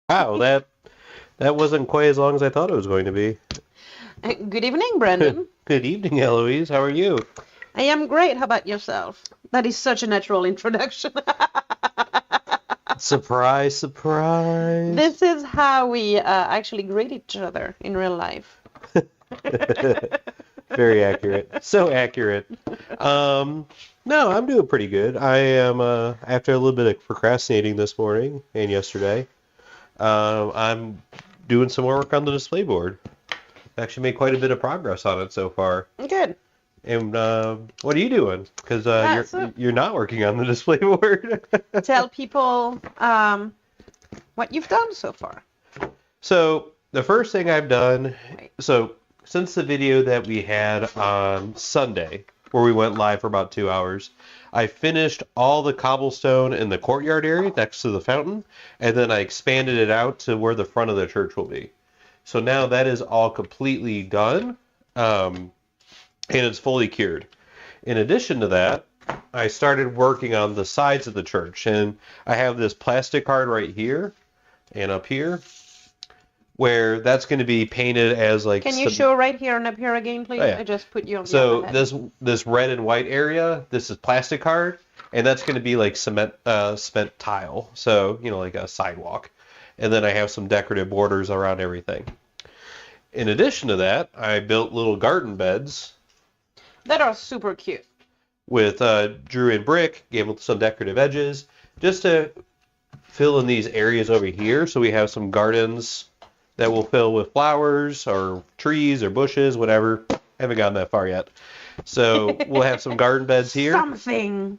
Wow, that wasn't quite as long as I thought it was going to be. Good evening, Brandon. Good evening, Eloise. How are you? I am great. How about yourself? That is such a natural introduction. Surprise, surprise. This is how we actually greet each other in real life. Very accurate. So accurate. No, I'm doing pretty good. I am, after a little bit of procrastinating this morning and yesterday, I'm doing some more work on the display board. Actually made quite a bit of progress on it so far. Good. And what are you doing? Because So you're not working on the display board. tell people what you've done so far. So the first thing I've done, Right. so since the video that we had on Sunday, where we went live for about 2 hours, I finished all the cobblestone in the courtyard area next to the fountain, and then I expanded it out to where the front of the church will be. So now that is all completely done, and it's fully cured. In addition to that, I started working on the sides of the church, and I have this plastic card right here and up here, where that's going to be painted as like. Can you show right here and up here again, please? Oh, yeah. I just put you on the So other head. this red and white area, this is plastic card, and that's going to be like cement tile. So like a sidewalk, and then I have some decorative borders around everything. In addition to that, I built little garden beds That are super cute. with drew in brick, gave them some decorative edges, just to fill in these areas over here. So we have some gardens that will fill with flowers or trees or bushes, whatever. I haven't gotten that far yet. So we'll have some garden beds here. Something.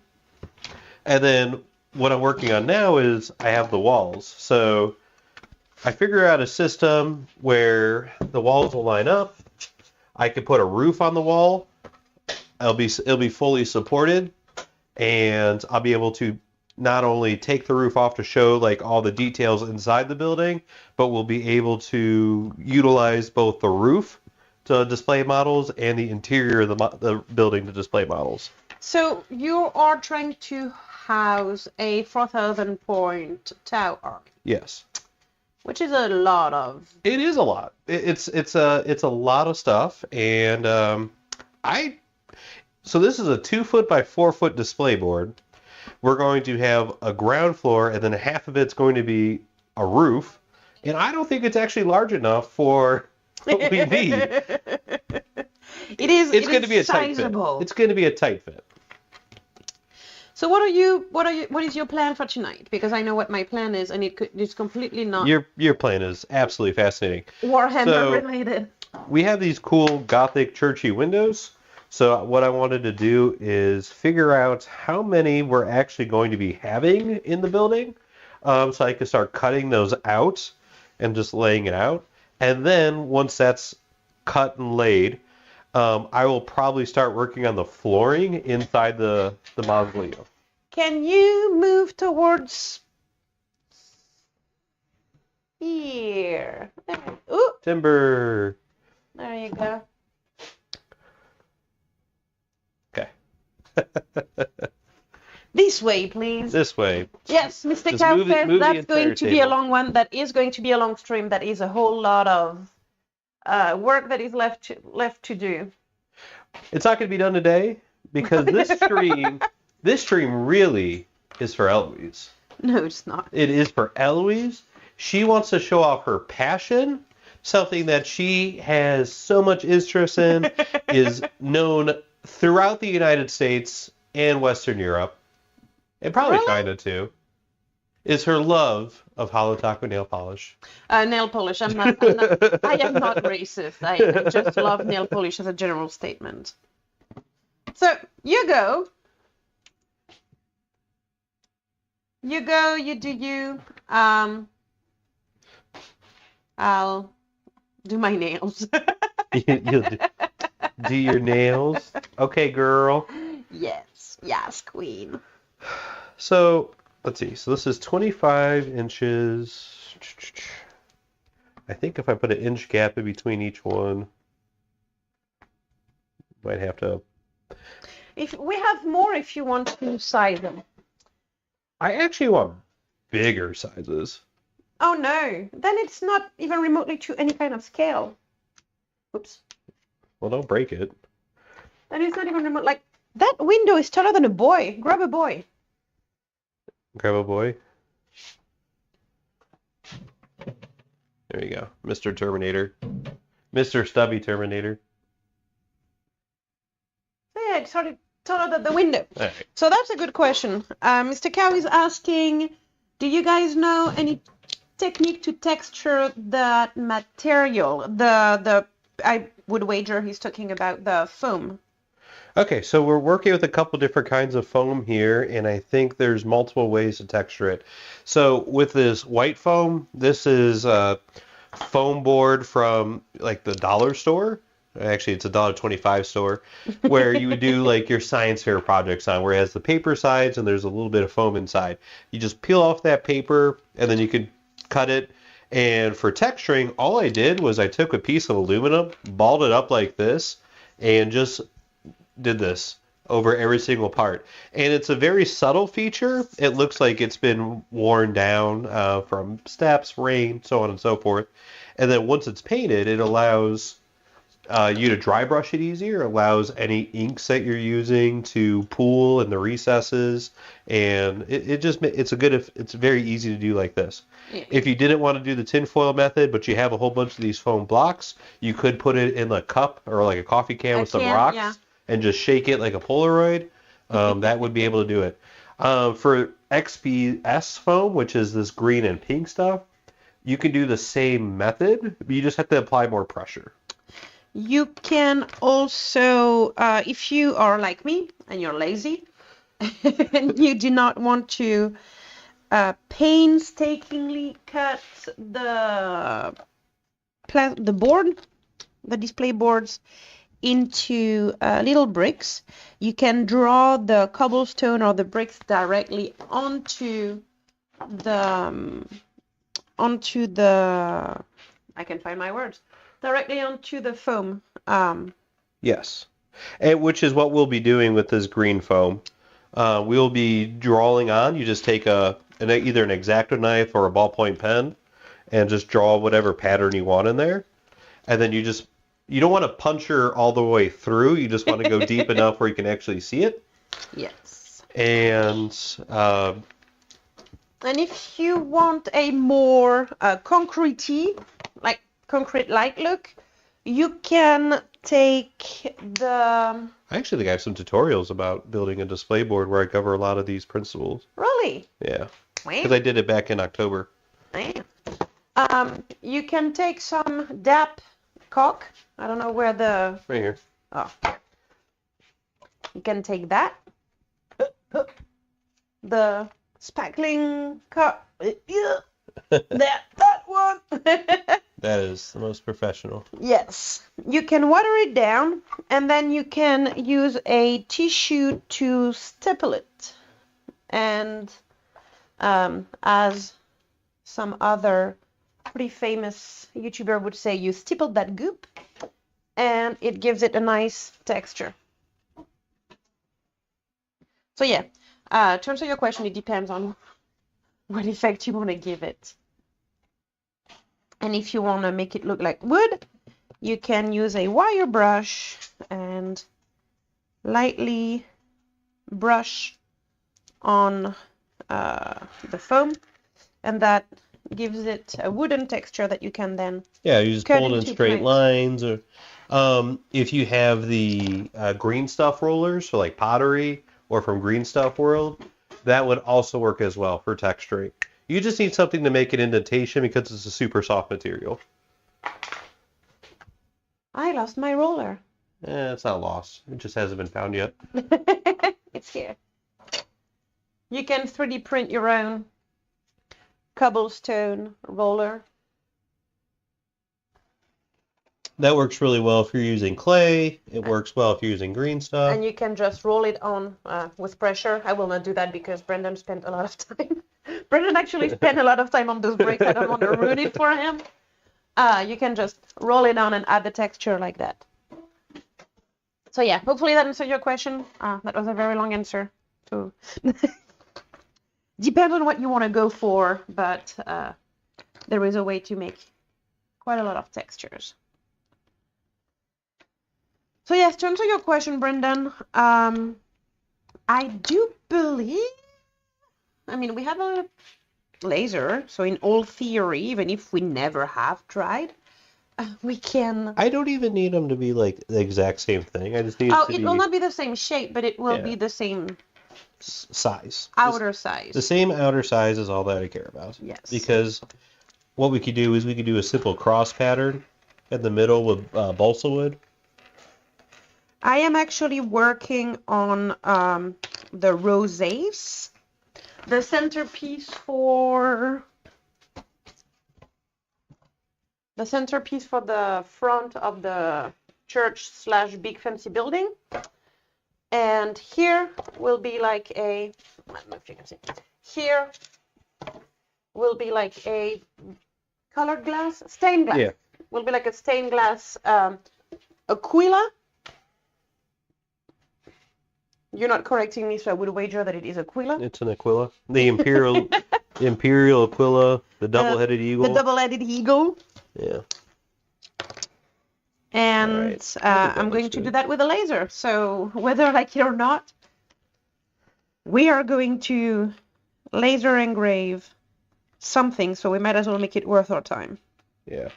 And then what I'm working on now is I have the walls. So I figure out a system where the walls will line up. I can put a roof on the wall. It'll be fully supported, and I'll be able to not only take the roof off to show like all the details inside the building, but we'll be able to utilize both the roof to display models and the interior of the building to display models. So you are trying to house a 4,000 point tower, Yes. which is a lot of. It is a lot. It's a lot of stuff, and so this is a 2 foot by 4 foot display board. We're going to have a ground floor, and then half of it's going to be a roof, and I don't think it's actually large enough for what we need. It is. It's it going is to be a sizable. tight fit. It's going to be a tight fit. So what is your plan for tonight? Because I know what my plan is, and it's completely not Your plan is absolutely fascinating. Warhammer So- related. We have these cool Gothic churchy windows. So what I wanted to do is figure out how many we're actually going to be having in the building, so I can start cutting those out and just laying it out. And then once that's cut and laid, I will probably start working on the flooring inside the mausoleum. Can you move towards here? Ooh, Timber. there you go. Okay. This way, please. This way. Yes, Mr. Just Cow move the says that's entire going to be a table. long one. That is going to be a long stream. That is a whole lot of work that is left to do. It's not going to be done today because this stream really is for Eloise. No, it's not. It is for Eloise. She wants to show off her passion, something that she has so much interest in, is known throughout the United States and Western Europe, and probably Really? China too, is her love of Holotaco nail polish. Nail polish. I am not racist. I just love nail polish as a general statement. So you go. You do you. I'll do my nails. You'll do your nails. Okay, girl. Yes, queen. So, let's see. So this is 25 inches. I think if I put an inch gap in between each one, might have to. If we have more, if you want to size them. I actually want bigger sizes. Oh no, then it's not even remotely to any kind of scale. Oops. Well, don't break it. Then it's not even remote. Like, that window is taller than a boy. Grab a boy. Grab a boy. There you go. Mr. Terminator. Mr. Stubby Terminator. So yeah, it's sort of taller than the window. All right. So that's a good question. Mr. Cow is asking, do you guys know any technique to texture that material? I would wager he's talking about the foam. Okay, so we're working with a couple different kinds of foam here, and I think there's multiple ways to texture it. So with this white foam, this is a foam board from like the dollar store. Actually, it's a $1.25 store where you would do like your science fair projects on, where it has the paper sides and there's a little bit of foam inside. You just peel off that paper and then you could cut it. And for texturing, all I did was I took a piece of aluminum, balled it up like this, and just did this over every single part. And it's a very subtle feature. It looks like it's been worn down from steps, rain, so on and so forth. And then once it's painted, it allows you to dry brush it easier, allows any inks that you're using to pool in the recesses, and it's very easy to do like this. Yeah. If you didn't want to do the tinfoil method, but you have a whole bunch of these foam blocks, you could put it in a cup or like a coffee can with some rocks. Yeah. And just shake it like a Polaroid. That would be able to do it. For XPS foam, which is this green and pink stuff, you can do the same method, but you just have to apply more pressure. You can also, if you are like me and you're lazy and you do not want to painstakingly cut the board, the display boards, into little bricks, you can draw the cobblestone or the bricks directly onto the I can find my words, directly onto the foam. Yes, and which is what we'll be doing with this green foam. We'll be drawing on. You just take either an X-Acto knife or a ballpoint pen and just draw whatever pattern you want in there, and then you don't want to puncture all the way through. You just want to go deep enough where you can actually see it. Yes. And if you want a more concrete-y, like concrete-like look, you can take the... I actually think I have some tutorials about building a display board where I cover a lot of these principles. Really? Yeah. Because I did it back in October. Damn. You can take some DAP caulk. I don't know where the... Right here. Oh. You can take that. The spackling cut. That one. That is the most professional. Yes. You can water it down, and then you can use a tissue to stipple it. And as some other pretty famous YouTuber would say, you stipple that goop, and it gives it a nice texture. So yeah, to answer your question, it depends on what effect you want to give it. And if you want to make it look like wood, you can use a wire brush and lightly brush on the foam, and that gives it a wooden texture that you can then you just pull it in straight print. lines, or if you have the green stuff rollers for like pottery or from Green Stuff World, that would also work as well for texturing. You just need something to make an indentation because it's a super soft material. I lost my roller. It's not lost. It just hasn't been found yet. It's here. You can 3D print your own cobblestone roller. That works really well if you're using clay. It works well if you're using green stuff. And you can just roll it on with pressure. I will not do that because Brendan spent a lot of time. Brendan actually spent a lot of time on those bricks. I don't want to ruin it for him. You can just roll it on and add the texture like that. So yeah, hopefully that answered your question. That was a very long answer. So depends on what you want to go for, but there is a way to make quite a lot of textures. So yes, to answer your question, Brendan, I do believe, I mean, we have a laser, so in all theory, even if we never have tried, we can... I don't even need them to be like the exact same thing. I just need it to it will not be the same shape, but it will be the same size. outer size. The same outer size is all that I care about. Yes. Because what we could do is we could do a simple cross pattern in the middle with balsa wood. I am actually working on the rosés. The centerpiece for the front of the church/big fancy building. And here will be like a, I don't know if you can see, here will be like a colored glass, stained glass. Yeah. Will be like a stained glass Aquila. You're not correcting me, so I would wager that it is Aquila. It's an Aquila. The Imperial Aquila, the double-headed eagle. The double-headed eagle. Yeah. And right. I'm going to do that with a laser. So whether I like it or not, we are going to laser engrave something. So we might as well make it worth our time. Yeah.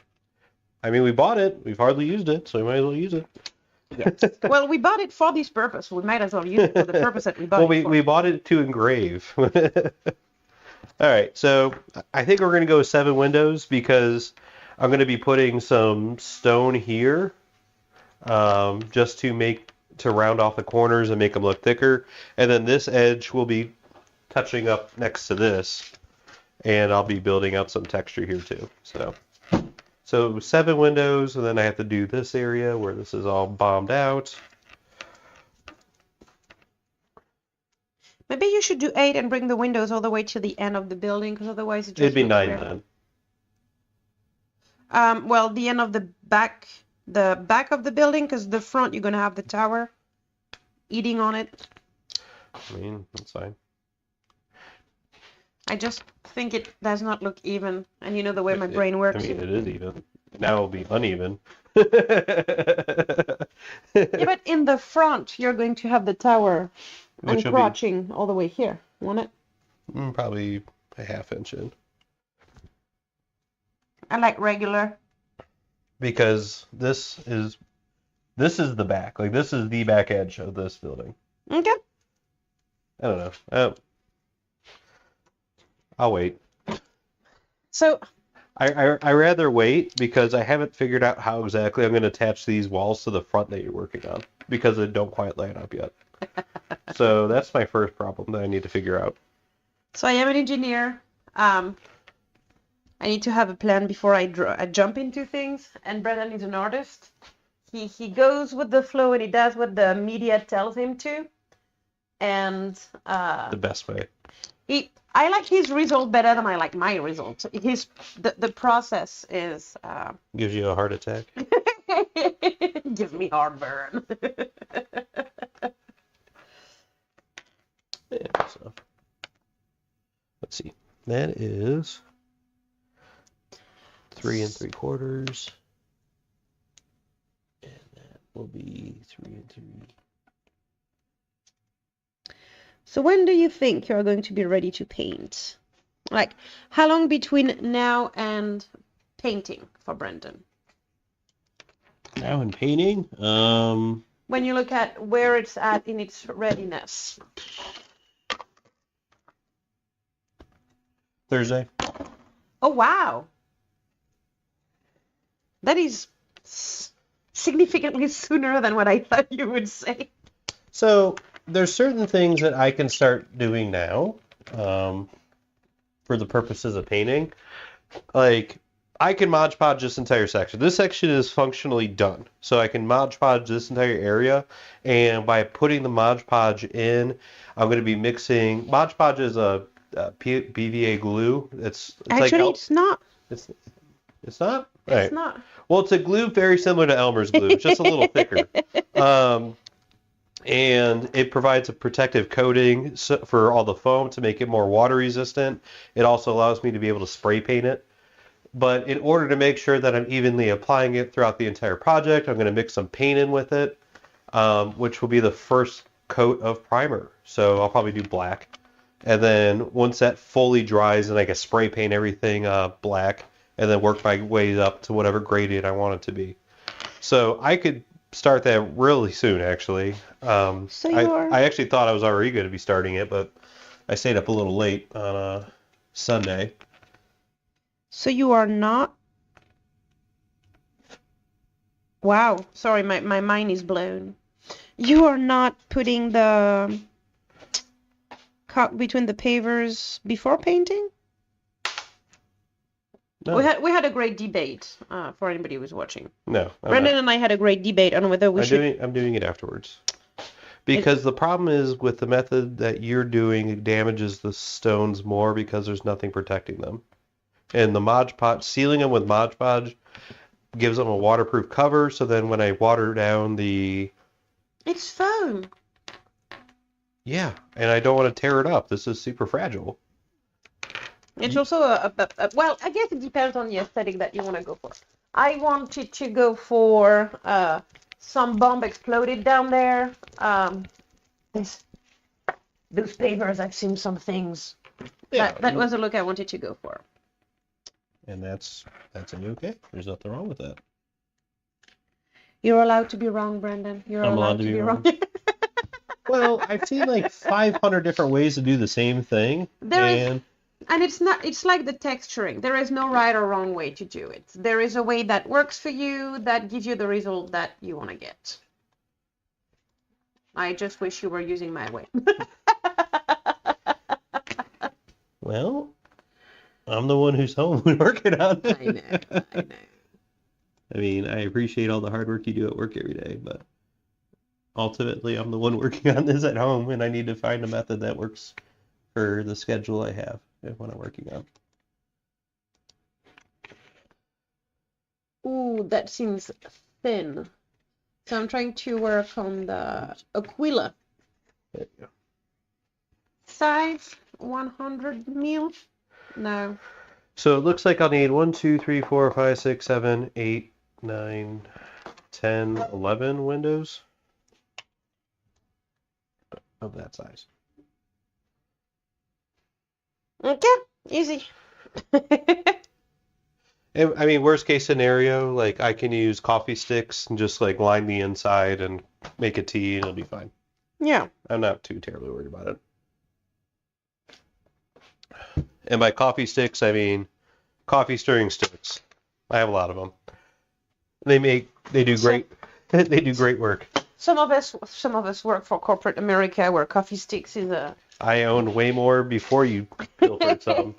I mean, we bought it. We've hardly used it, so we might as well use it. Yeah. Well, we bought it for this purpose. We might as well use it for the purpose that we bought it for. We bought it to engrave. All right, so I think we're going to go with 7 windows because I'm going to be putting some stone here just to round off the corners and make them look thicker. And then this edge will be touching up next to this. And I'll be building out some texture here too. So 7 windows, and then I have to do this area where this is all bombed out. Maybe you should do 8 and bring the windows all the way to the end of the building, because otherwise it just It'd be looks 9 weird. then. Well, the end of the back of the building, because the front you're gonna have the tower eating on it. I mean, that's fine. I just think it does not look even, and you know the way my brain works. I mean, it is even. Now it'll be uneven. Yeah, but in the front, you're going to have the tower encroaching all the way here, won't it? Probably a ½ inch in. I like regular. Because this is the back. Like, this is the back edge of this building. Okay. I don't know. I'll wait. So I rather wait because I haven't figured out how exactly I'm going to attach these walls to the front that you're working on because they don't quite line up yet. So that's my first problem that I need to figure out. So I am an engineer. I need to have a plan before I jump into things. And Brendan is an artist. He goes with the flow and he does what the media tells him to. And the best way. I like his result better than I like my result. The process is Gives you a heart attack. gives me heartburn. Yeah, so let's see. That is 3 3/4, and that will be 3 3. So when do you think you're going to be ready to paint? Like, how long between now and painting for Brendan? Now in painting, When you look at where it's at in its readiness. Thursday. Oh, wow. That is significantly sooner than what I thought you would say. So there's certain things that I can start doing now for the purposes of painting. Like, I can Mod Podge this entire section. This section is functionally done. So I can Mod Podge this entire area, and by putting the Mod Podge in, I'm going to be mixing... Mod Podge is a PVA glue. It's Actually, like it's not. It's not? It's Right. not. Well, it's a glue very similar to Elmer's glue. It's just a little thicker. And it provides a protective coating for all the foam to make it more water resistant. It also allows me to be able to spray paint it. But in order to make sure that I'm evenly applying it throughout the entire project, I'm going to mix some paint in with it, which will be the first coat of primer. So I'll probably do black. And then once that fully dries, then I can spray paint everything black and then work my way up to whatever gradient I want it to be. So I could start that really soon, actually. I actually thought I was already going to be starting it, but I stayed up a little late on Sunday. So you are not... Wow, sorry, my mind is blown. You are not putting the cut between the pavers before painting? No. We had a great debate for anybody who's watching. No. Brendan and I had a great debate on whether we should... I'm doing it afterwards. Because the problem is with the method that you're doing, it damages the stones more because there's nothing protecting them. And the Mod Podge, sealing them with Mod Podge gives them a waterproof cover, so then when I water down the... It's foam. Yeah, and I don't want to tear it up. This is super fragile. It's also well, I guess it depends on the aesthetic that you want to go for. I wanted to go for some bomb exploded down there. Those pavers, I've seen some things. Yeah, That was a look I wanted to go for. And that's okay. There's nothing wrong with that. You're allowed to be wrong, Brendan. You're I'm allowed to be wrong. Well, I've seen like 500 different ways to do the same thing. And it's like the texturing. There is no right or wrong way to do it. There is a way that works for you, that gives you the result that you want to get. I just wish you were using my way. Well, I'm the one who's home working on it. I know. I mean, I appreciate all the hard work you do at work every day, but ultimately I'm the one working on this at home, and I need to find a method that works for the schedule I have when I'm working on. Ooh, that seems thin. So I'm trying to work on the Aquila. There you go. Size 100 mil? No. So it looks like I'll need 1, 2, 3, 4, 5, 6, 7, 8, 9, 10, 11 windows of that size. Okay, easy. And, I mean, worst case scenario, like I can use coffee sticks and just like line the inside and make a tea and it'll be fine. Yeah. I'm not too terribly worried about it. And by coffee sticks, I mean coffee stirring sticks. I have a lot of them. They do great. They do great work. Some of us work for corporate America, where coffee sticks is a... I owned way more before you pilfered some.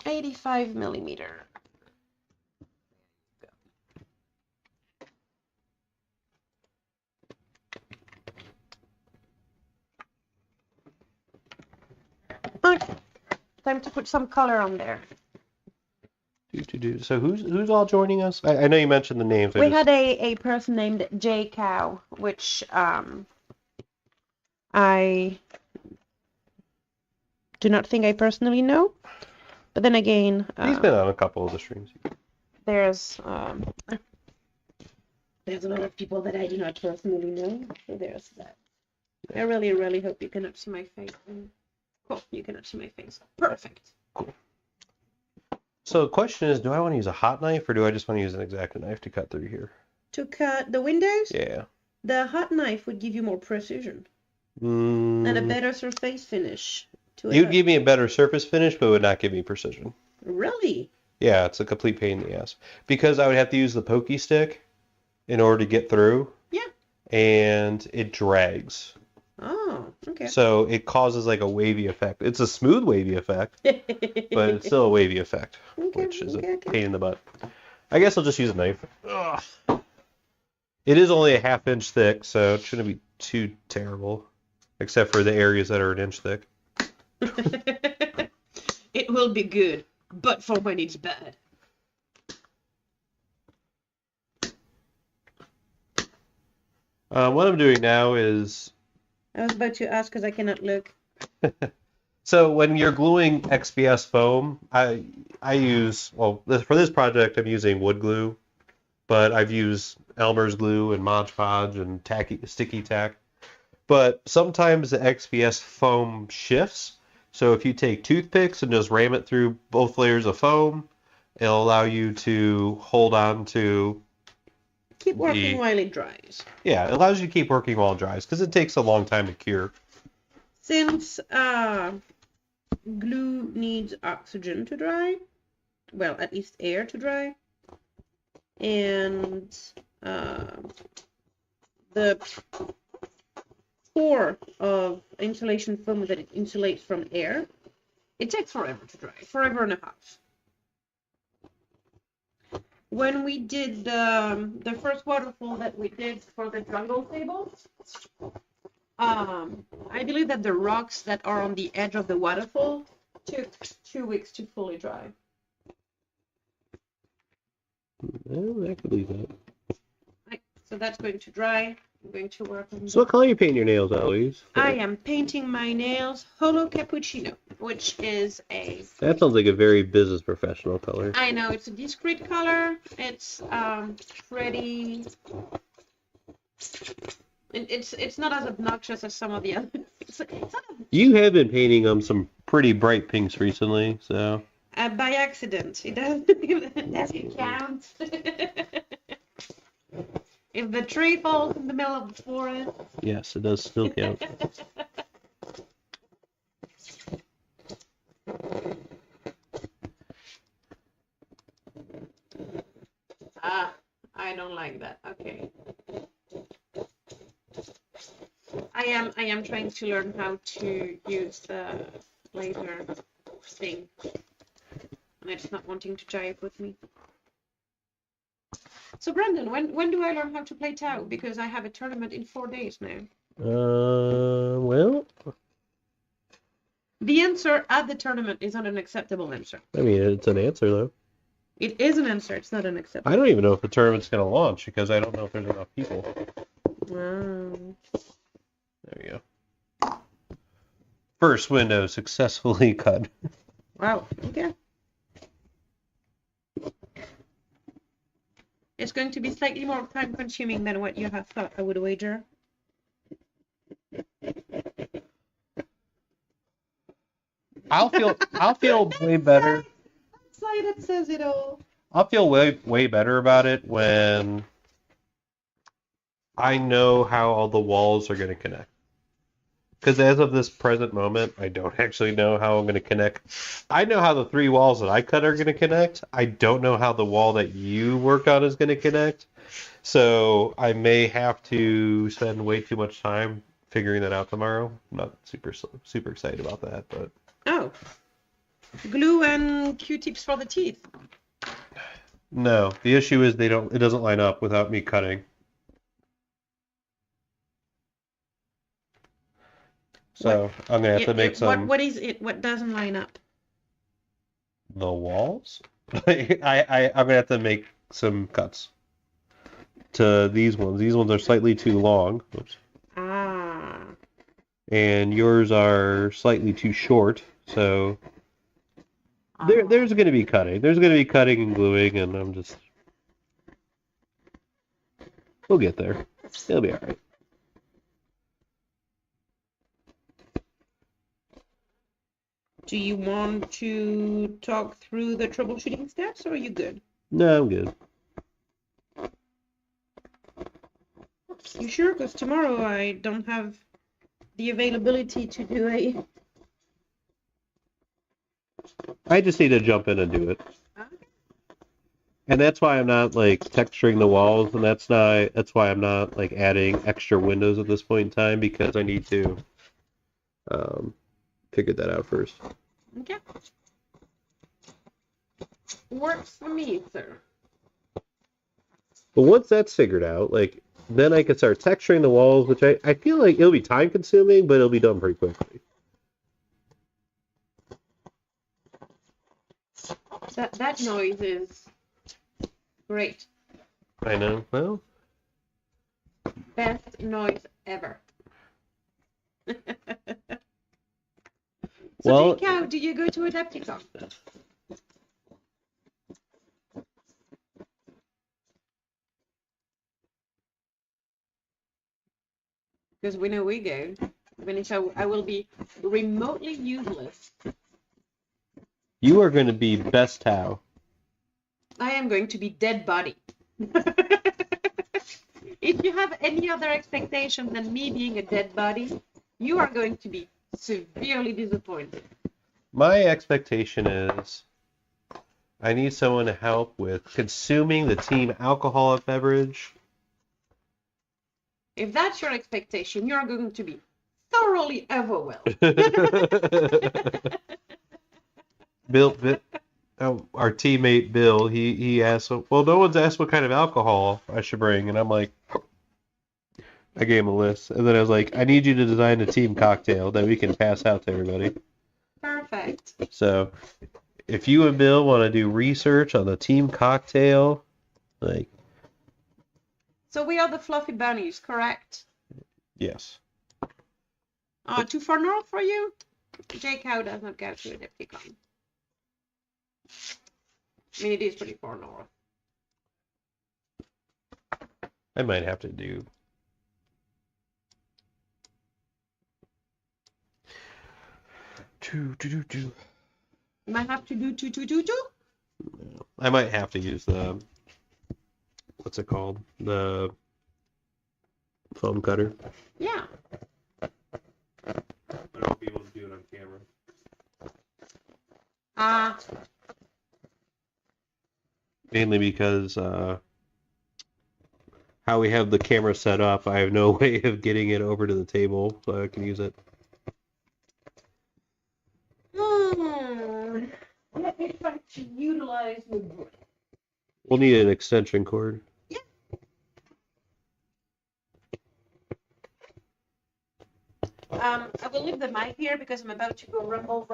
85 millimeter. Okay. Time to put some color on there. So who's all joining us? I know you mentioned the names. We had a person named J Cow, which I do not think I personally know. But then again, he's been on a couple of the streams. There's a lot of people that I do not personally know. So there's that. I really, really hope you cannot see my face. Cool, you cannot see my face. Perfect. Cool. So the question is, do I want to use a hot knife or do I just want to use an X-Acto knife to cut through here? To cut the windows? Yeah. The hot knife would give you more precision. And a better surface finish. It would give me a better surface finish, but it would not give me precision. Really? Yeah, it's a complete pain in the ass. Because I would have to use the pokey stick in order to get through. Yeah. And it drags. Oh, okay. So it causes like a wavy effect. It's a smooth wavy effect, but it's still a wavy effect, which is a pain in the butt. I guess I'll just use a knife. Ugh. It is only a 1/2 inch thick, so it shouldn't be too terrible, except for the areas that are 1 inch thick. It will be good, but for when it's bad. What I'm doing now is... I was about to ask because I cannot look. So when you're gluing XPS foam, I use, well, for this project I'm using wood glue, but I've used Elmer's glue and Mod Podge and sticky tack. But sometimes the XPS foam shifts. So if you take toothpicks and just ram it through both layers of foam, it'll allow you to hold on to Keep working while it dries. Yeah, it allows you to keep working while it dries because it takes a long time to cure. Since glue needs oxygen to dry, well, at least air to dry, and the pore of insulation film that it insulates from air, it takes forever to dry, forever and a half. When we did the first waterfall that we did for the jungle table, I believe that the rocks that are on the edge of the waterfall took 2 weeks to fully dry. Well, I could believe that. Right, so that's going to dry. I'm going to work on So what color are you painting your nails, Eloise? I am painting my nails Holo Cappuccino, which is a... That sounds like a very business professional color. I know, it's a discreet color. It's pretty... It's not as obnoxious as some of the others. You have been painting some pretty bright pinks recently, so... by accident. It doesn't count. If the tree falls in the middle of the forest. Yes, it does still count. I don't like that. Okay. I am trying to learn how to use the laser thing. And it's not wanting to jive with me. So Brandon, when do I learn how to play Tau? Because I have a tournament in 4 days now. Well... The answer at the tournament is not an acceptable answer. I mean, it's an answer, though. It is an answer. It's not an acceptable. I don't even know if the tournament's going to launch because I don't know if there's enough people. Wow. There we go. First window successfully cut. Wow. Okay. It's going to be slightly more time consuming than what you have thought, I would wager. I'll feel way better. Slide that says it all. I'll feel way better about it when I know how all the walls are going to connect. Because as of this present moment, I don't actually know how I'm going to connect. I know how the 3 walls that I cut are going to connect. I don't know how the wall that you worked on is going to connect. So I may have to spend way too much time figuring that out tomorrow. I'm not super excited about that, but... Oh. Glue and Q-tips for the teeth. No, the issue is it doesn't line up without me cutting. So I'm gonna have to make some. What is it? What doesn't line up? The walls. I'm gonna have to make some cuts to these ones. These ones are slightly too long. Oops. Ah. And yours are slightly too short. So there's gonna be cutting. There's gonna be cutting and gluing, and we'll get there. It'll be all right. Do you want to talk through the troubleshooting steps, or are you good? No, I'm good. You sure? Because tomorrow I don't have the availability to do a... I just need to jump in and do it. And that's why I'm not like texturing the walls, and that's why I'm not like adding extra windows at this point in time, because I need to figure that out first. Okay. Works for me, sir. But once that's figured out, like, then I can start texturing the walls, which I feel like it'll be time consuming, but it'll be done pretty quickly. That noise is great. I know. Well, best noise ever. So, Well, Jake, how do you go to Adepticon? Because we know we go. Even if I will be remotely useless, you are going to be best Tao. I am going to be dead body. If you have any other expectation than me being a dead body, you are going to be severely disappointed. My expectation is I need someone to help with consuming the team alcoholic beverage. If that's your expectation, you are going to be thoroughly overwhelmed. Bill, our teammate Bill, he asked, well, no one's asked what kind of alcohol I should bring, and I'm like, I gave him a list, and then I was like, I need you to design a team cocktail that we can pass out to everybody. Perfect. So, if you and Bill want to do research on the team cocktail, like, So we are the fluffy bunnies, correct? yes. Too far north for you? Jake, how does not go to Adepticon? I mean, it is pretty far north. I might have to do. You might have to do two. I might have to use the, what's it called? The foam cutter. Yeah. I won't be able to do it on camera. Mainly because how we have the camera set up, I have no way of getting it over to the table so I can use it. Let me try to utilize the brain. We'll need an extension cord. Yeah. I will leave the mic here because I'm about to go rumble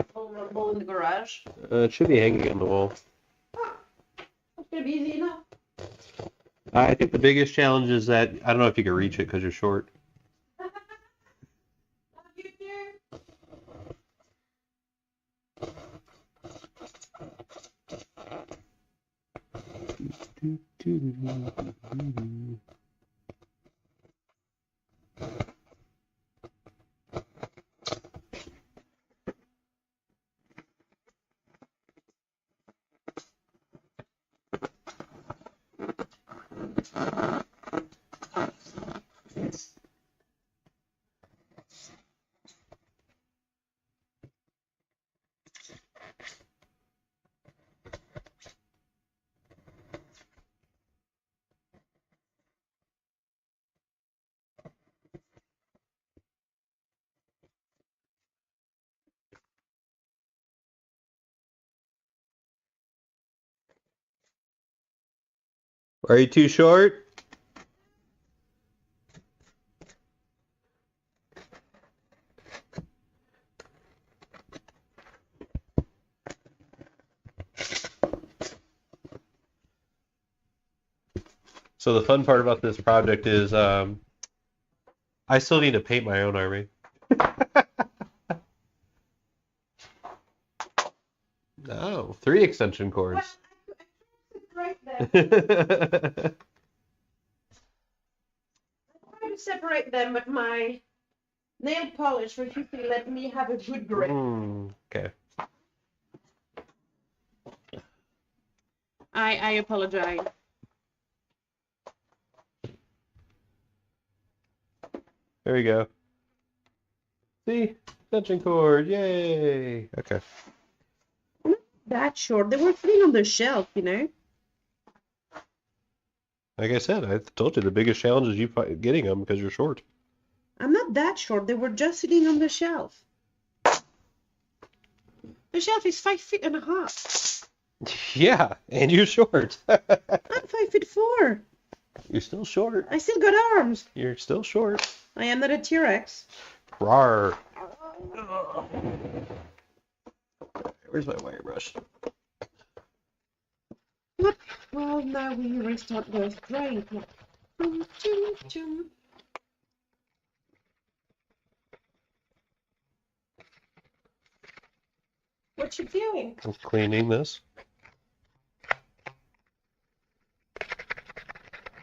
in the garage. It should be hanging on the wall. It's gonna be easy enough. I think the biggest challenge is that I don't know if you can reach it because you're short. Are you too short? So the fun part about this project is I still need to paint my own army. Oh, 3 extension cords. Right there. I try to separate them, but my nail polish refuses to let me have a good grip. Okay. I apologize. There we go. See? Extension cord. Yay. Okay. Not that short. They were sitting on the shelf, you know. Like I said, I told you the biggest challenge is you getting them because you're short. I'm not that short. They were just sitting on the shelf. The shelf is 5.5 feet. Yeah, and you're short. I'm 5'4". You're still short. I still got arms. You're still short. I am not a T-Rex. Rawr. Where's my wire brush? Well, now we restart the drain. What you doing? I'm cleaning this.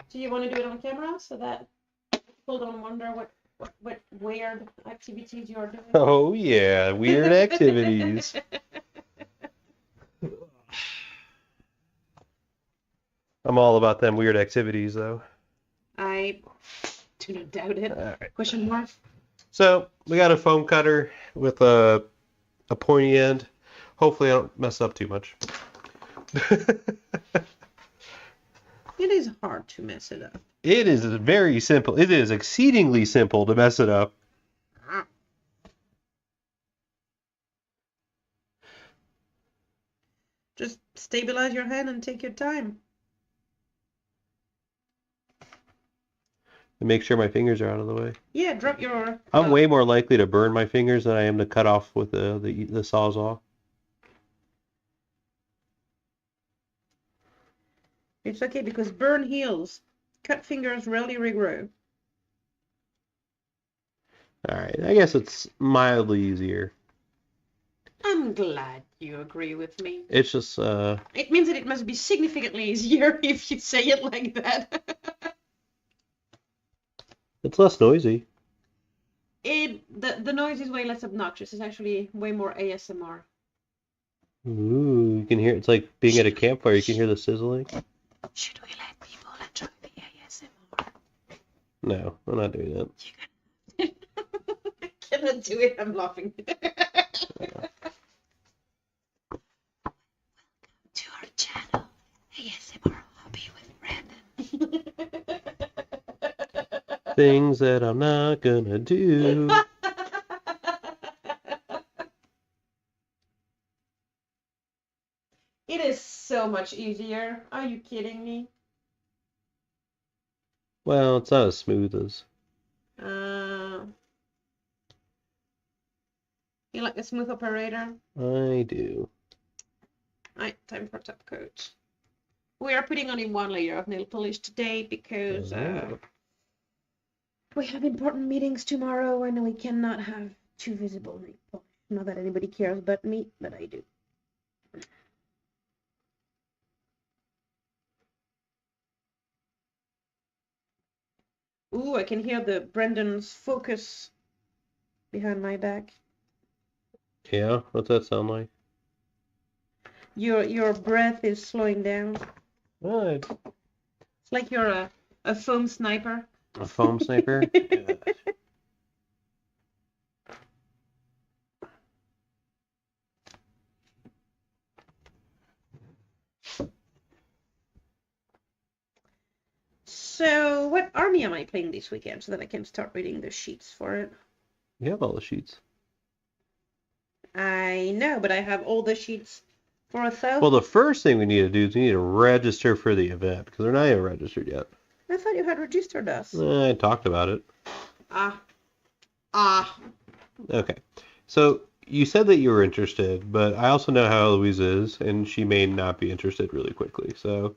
Do you want to do it on camera so that people don't wonder what weird activities you're doing? Oh yeah, weird activities. I'm all about them weird activities, though. I do not doubt it. All right. Question mark. So we got a foam cutter with a pointy end. Hopefully I don't mess up too much. It is hard to mess it up. It is very simple. It is exceedingly simple to mess it up. Just stabilize your hand and take your time. And make sure my fingers are out of the way. Yeah, drop your... I'm way more likely to burn my fingers than I am to cut off with the Sawzall. It's okay because burn heals. Cut fingers rarely regrow. Alright, I guess it's mildly easier. I'm glad you agree with me. It's just, It means that it must be significantly easier if you say it like that. it's less noisy. The noise is way less obnoxious. It's actually way more ASMR. Ooh, you can hear, it's like being at a campfire, you can hear the sizzling. Should we let people enjoy the ASMR? No, I'm not doing that. I cannot do it. I'm laughing. To our channel, ASMR Hobby with Brandon. Things that I'm not gonna do. It is so much easier. Are you kidding me? Well, it's not as smooth as... You like a smooth operator? I do. Right, time for top coat. We are putting on in one layer of nail polish today because we have important meetings tomorrow and we cannot have too visible nail polish. Not that anybody cares but me, but I do. Ooh, I can hear the Brendan's focus behind my back. Yeah? What's that sound like? Your breath is slowing down. What? It's like you're a foam sniper. A foam sniper? Yeah. So, what army am I playing this weekend so that I can start reading the sheets for it? You have all the sheets. I know, but I have all the sheets for 1,000. Well, the first thing we need to do is we need to register for the event, because they're not even registered yet. I thought you had registered us. I talked about it. Okay. So, you said that you were interested, but I also know how Eloise is, and she may not be interested really quickly, so...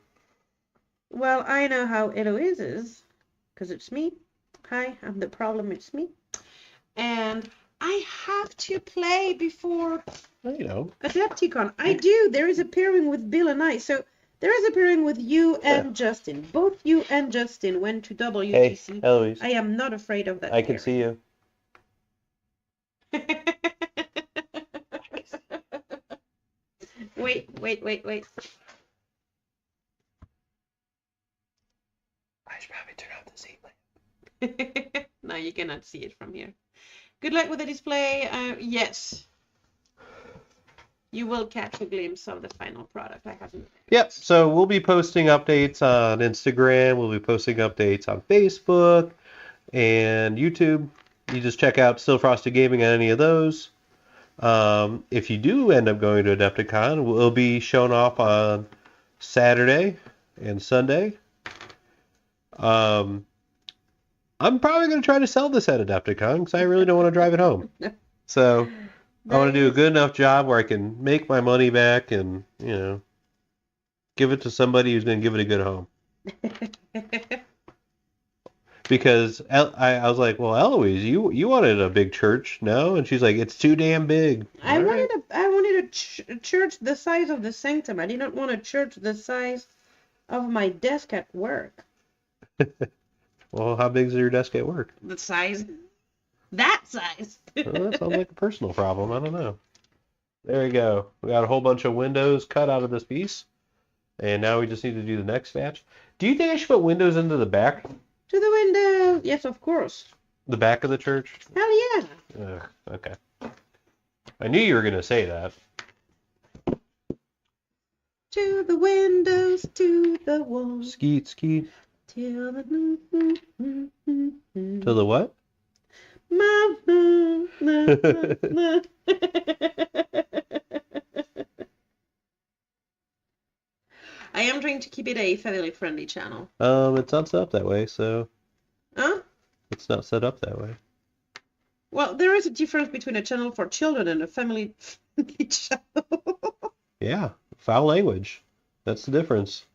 Well, I know how Eloise is, because it's me. Hi, I'm the problem, it's me. And I have to play before Adepticon. I do. There is a pairing with Bill and I. So there is a pairing with you and Justin. Both you and Justin went to WTC. Hey, Eloise. I am not afraid of that. I can see you. Wait. I should probably turn off the seat lamp. No, you cannot see it from here. Good luck with the display. Yes. You will catch a glimpse of the final product. I haven't. Yep, so we'll be posting updates on Instagram. We'll be posting updates on Facebook and YouTube. You just check out Still Frosted Gaming on any of those. If you do end up going to Adepticon, we'll be shown off on Saturday and Sunday. I'm probably going to try to sell this at Adepticon because I really don't want to drive it home. So I want to do a good enough job where I can make my money back and, give it to somebody who's going to give it a good home. Because I was like, well, Eloise, you wanted a big church, no? And she's like, it's too damn big. I wanted a church the size of the sanctum. I did not want a church the size of my desk at work. Well, how big is your desk at work? The size. That size. Well, that sounds like a personal problem. I don't know. There we go. We got a whole bunch of windows cut out of this piece. And now we just need to do the next batch. Do you think I should put windows into the back? To the window. Yes, of course. The back of the church? Hell yeah. Okay. I knew you were going to say that. To the windows, to the walls. Skeet, skeet. Till the... To the what? I am trying to keep it a family-friendly channel. It's not set up that way, so... Huh? It's not set up that way. Well, there is a difference between a channel for children and a family-friendly channel. Yeah, foul language. That's the difference.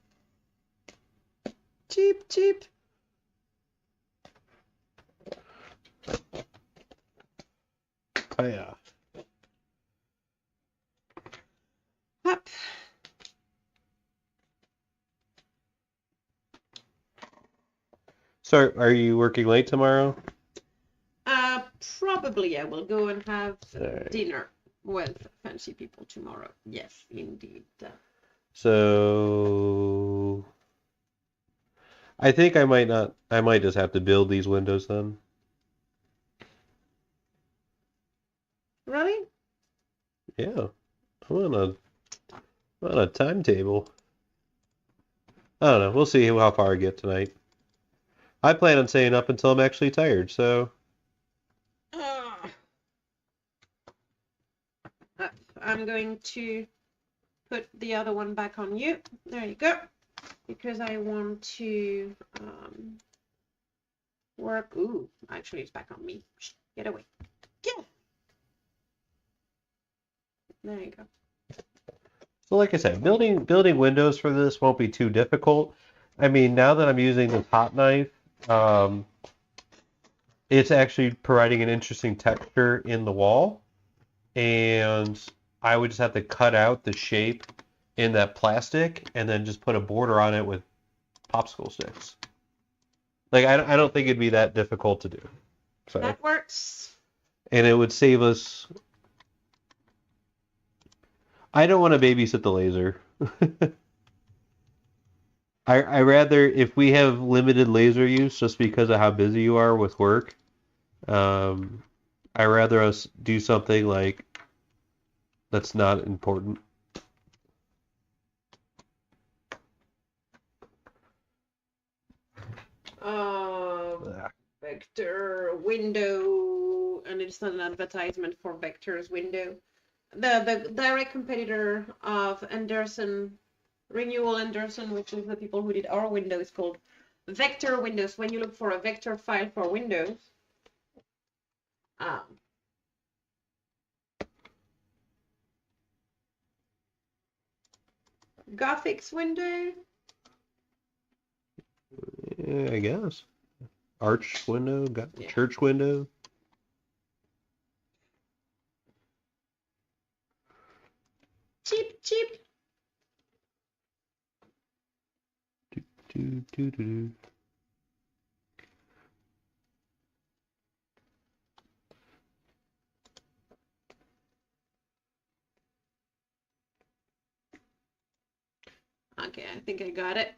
Cheap, cheap. Oh, yeah. Up. So, are you working late tomorrow? Probably I will go and have Right. dinner with fancy people tomorrow. Yes, indeed. So... I think I might not... I might just have to build these windows then. Really? Yeah. I'm on a timetable. I don't know. We'll see how far I get tonight. I plan on staying up until I'm actually tired, so... I'm going to put the other one back on you. There you go. Because I want to work. Ooh, actually it's back on me. Shh, get away. Get. There you go. So like I said, building windows for this won't be too difficult. I mean, now that I'm using this hot knife, it's actually providing an interesting texture in the wall. And I would just have to cut out the shape in that plastic and then just put a border on it with popsicle sticks. Like, I don't think it'd be that difficult to do. So, That works. and it would save us... I don't want to babysit the laser. I rather, if we have limited laser use just because of how busy you are with work, I rather us do something like that's not important. Vector window, and it's not an advertisement for Vector's window. The direct competitor of Anderson, Renewal Anderson, which is the people who did our window, is called Vector Windows. When you look for a vector file for Windows, Gothic's window. Yeah, I guess. Arch window, got Yeah. church window. Cheap, cheap. Do. Okay, I think I got it.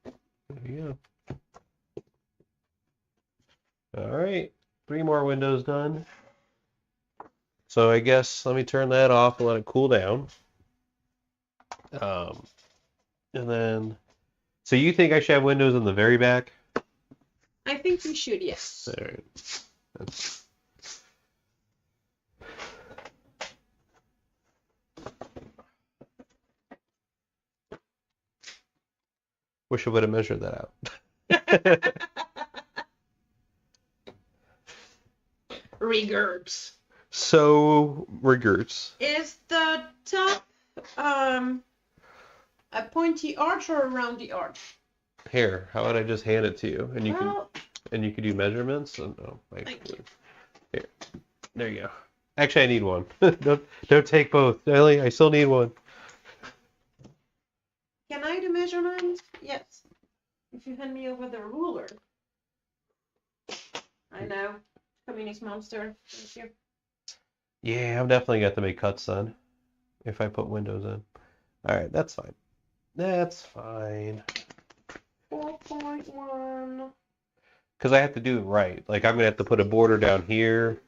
There you go. All right, 3 more windows done. So I guess let me turn that off and let it cool down. And then, so you think I should have windows in the very back? I think you should, yes. All right. That's... Wish I would have measured that out. Regerts. So, regerts. Is the top a pointy arch or a roundy arch? Here, how about I just hand it to you and you Well, can do measurements? And, oh, thank you. Here, there you go. Actually, I need one. Don't take both. Ellie, I still need one. Can I do measurements? Yes. If you hand me over the ruler. I know. Communist monster. Thank you. Yeah, I'm definitely got to make cuts then. If I put windows in. Alright, that's fine. That's fine. 4.1. Because I have to do it right. Like, I'm going to have to put a border down here.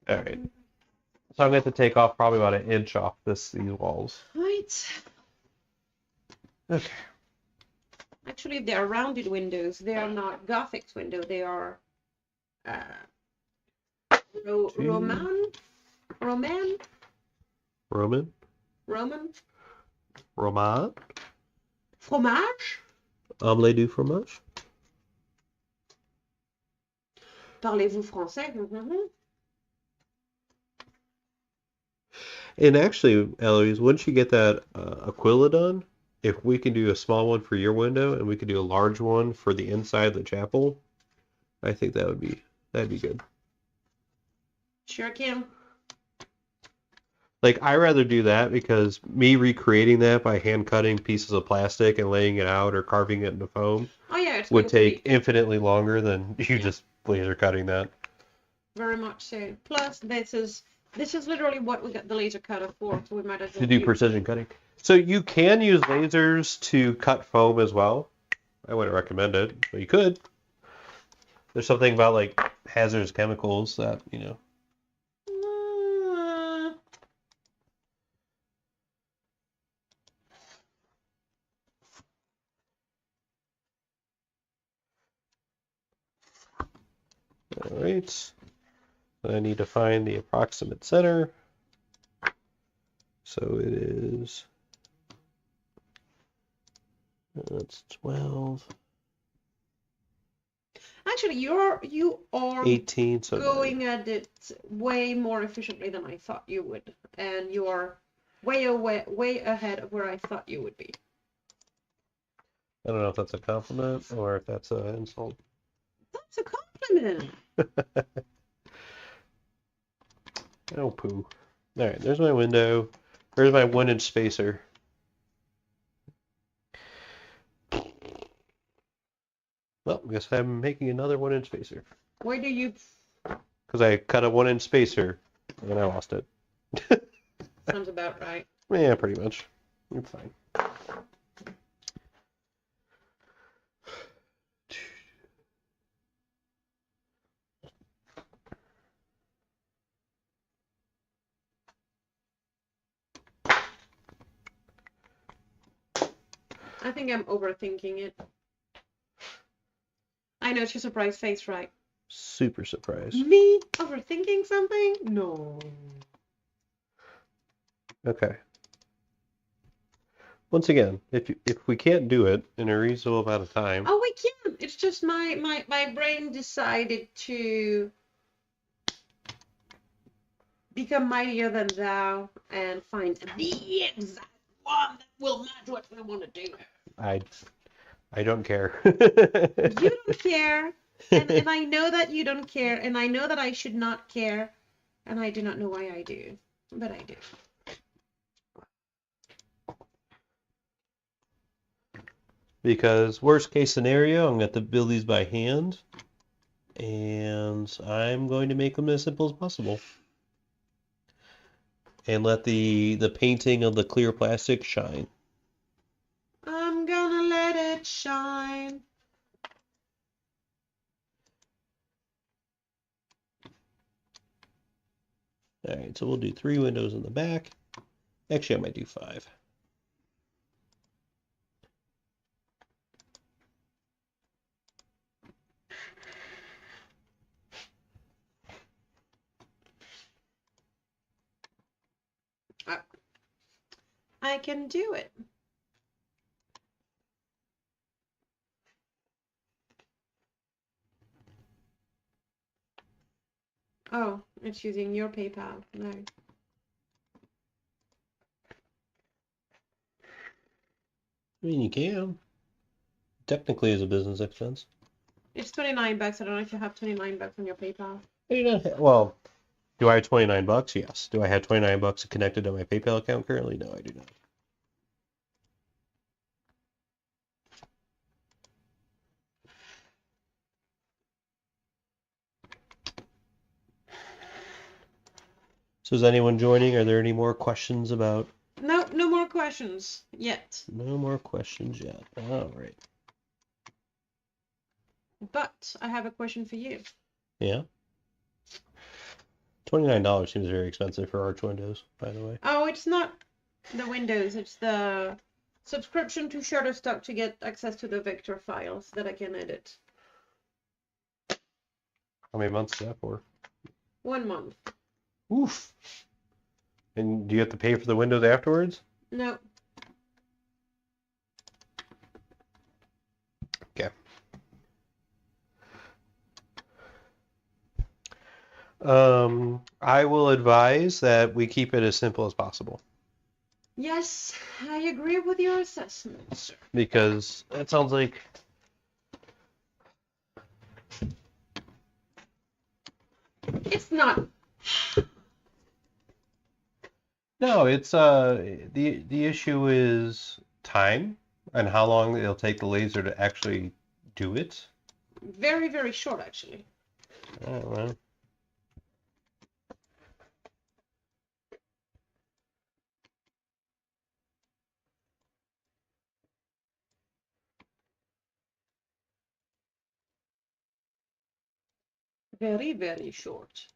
Alright. So I'm going to have to take off probably about an inch off these walls. Right. Okay. Actually, they are rounded windows. They are not Gothic window. They are Roman. Roman? Roman? Fromage. Omelette du fromage? Parlez-vous français? And actually, Eloise, once you get that Aquila done, if we can do a small one for your window and we could do a large one for the inside of the chapel, I think that'd be good. Sure can. Like, I rather do that because me recreating that by hand cutting pieces of plastic and laying it out or carving it into foam would take infinitely longer than you just laser cutting that. Very much so. Plus, this is literally what we got the laser cutter for, so we might as well to do precision cutting. So you can use lasers to cut foam as well. I wouldn't recommend it, but you could. There's something about like hazardous chemicals that, you know. All right. I need to find the approximate center. So it is. That's 12. Actually, you are 18. So going 9. At it way more efficiently than I thought you would, and you are way ahead of where I thought you would be. I don't know if that's a compliment or if that's an insult. That's a compliment. Oh, poo. All right, there's my window. There's my 1-inch spacer. Well, I guess I'm making another 1-inch spacer. Why do you? Because I cut a 1-inch spacer and I lost it. Sounds about right. Yeah, pretty much. It's fine. I think I'm overthinking it. I know, it's your surprised face, right? Super surprised. Me overthinking something? No. Okay. Once again, if we can't do it in a reasonable amount of time. Oh, we can. It's just my brain decided to become mightier than thou and find the exact one that will match what we want to do. I don't care. You don't care, and I know that you don't care, and I know that I should not care, and I do not know why I do, but I do. Because worst case scenario, I'm going to have to build these by hand, and I'm going to make them as simple as possible. And let the painting of the clear plastic shine. I'm gonna let it shine. All right, so we'll do 3 windows in the back. Actually, I might do 5. I can do it. Oh, it's using your PayPal. No. I mean, you can. Technically, it's a business expense. It's $29. I don't know if you have $29 on your PayPal. Well, Do I have $29? Yes. Do I have $29 connected to my PayPal account currently? No, I do not. So is anyone joining? Are there any more questions about? No, no more questions yet. No more questions yet. All right. But I have a question for you. Yeah. $29 seems very expensive for Arch windows, by the way. Oh, it's not the Windows, it's the subscription to Shutterstock to get access to the vector files that I can edit. How many months is that for? 1 month. Oof. And do you have to pay for the windows afterwards? No. Okay. I will advise that we keep it as simple as possible. Yes, I agree with your assessment, sir. Because that sounds like It's not. no, it's the issue is time and how long it'll take the laser to actually do it. Very, very short, actually. Oh, well. Very, very short.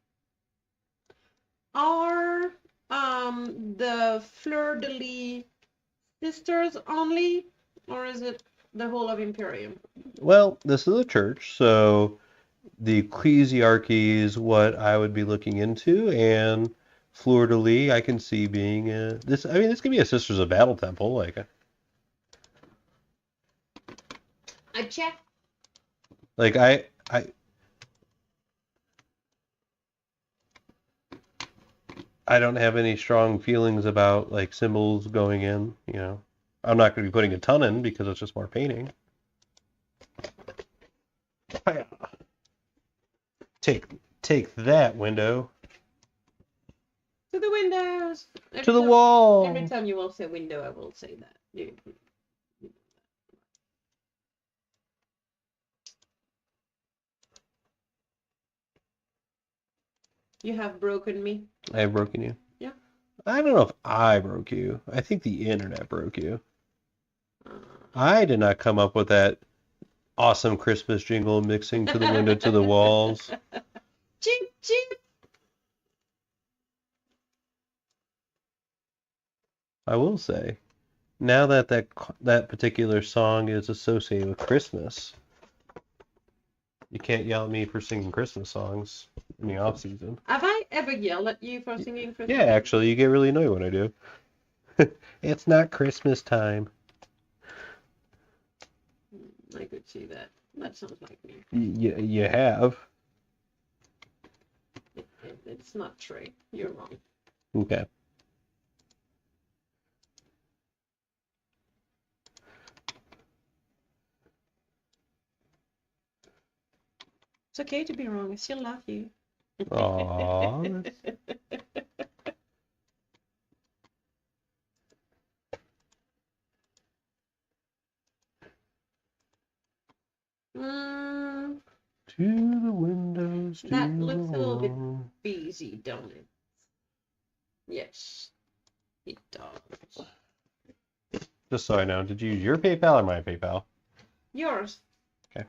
Are the Fleur-de-Lis sisters only, or is it the whole of Imperium? Well, this is a church, so the ecclesiarchy is what I would be looking into, and Fleur de Lis I can see being this. I mean, this could be a Sisters of Battle temple, like. I check. Like I don't have any strong feelings about like symbols going in. You know, I'm not going to be putting a ton in because it's just more painting. Take that, window. To the windows. To the wall. Every time you will say window, I will say that. You have broken me. I have broken you. Yeah. I don't know if I broke you. I think the internet broke you. I did not come up with that awesome Christmas jingle mixing to the window to the walls. Cheep, cheep. I will say, now that that particular song is associated with Christmas, you can't yell at me for singing Christmas songs in the off season. Have I ever yelled at you for singing Christmas? Yeah, actually, you get really annoyed when I do. It's not Christmas time. I could see that. That sounds like me. You have. It's not true. You're wrong. Okay. It's okay to be wrong. I still love you. Aww. To the windows. That looks a little bit busy, don't it? Yes, it does. Just so I know, did you use your PayPal or my PayPal? Yours. Okay.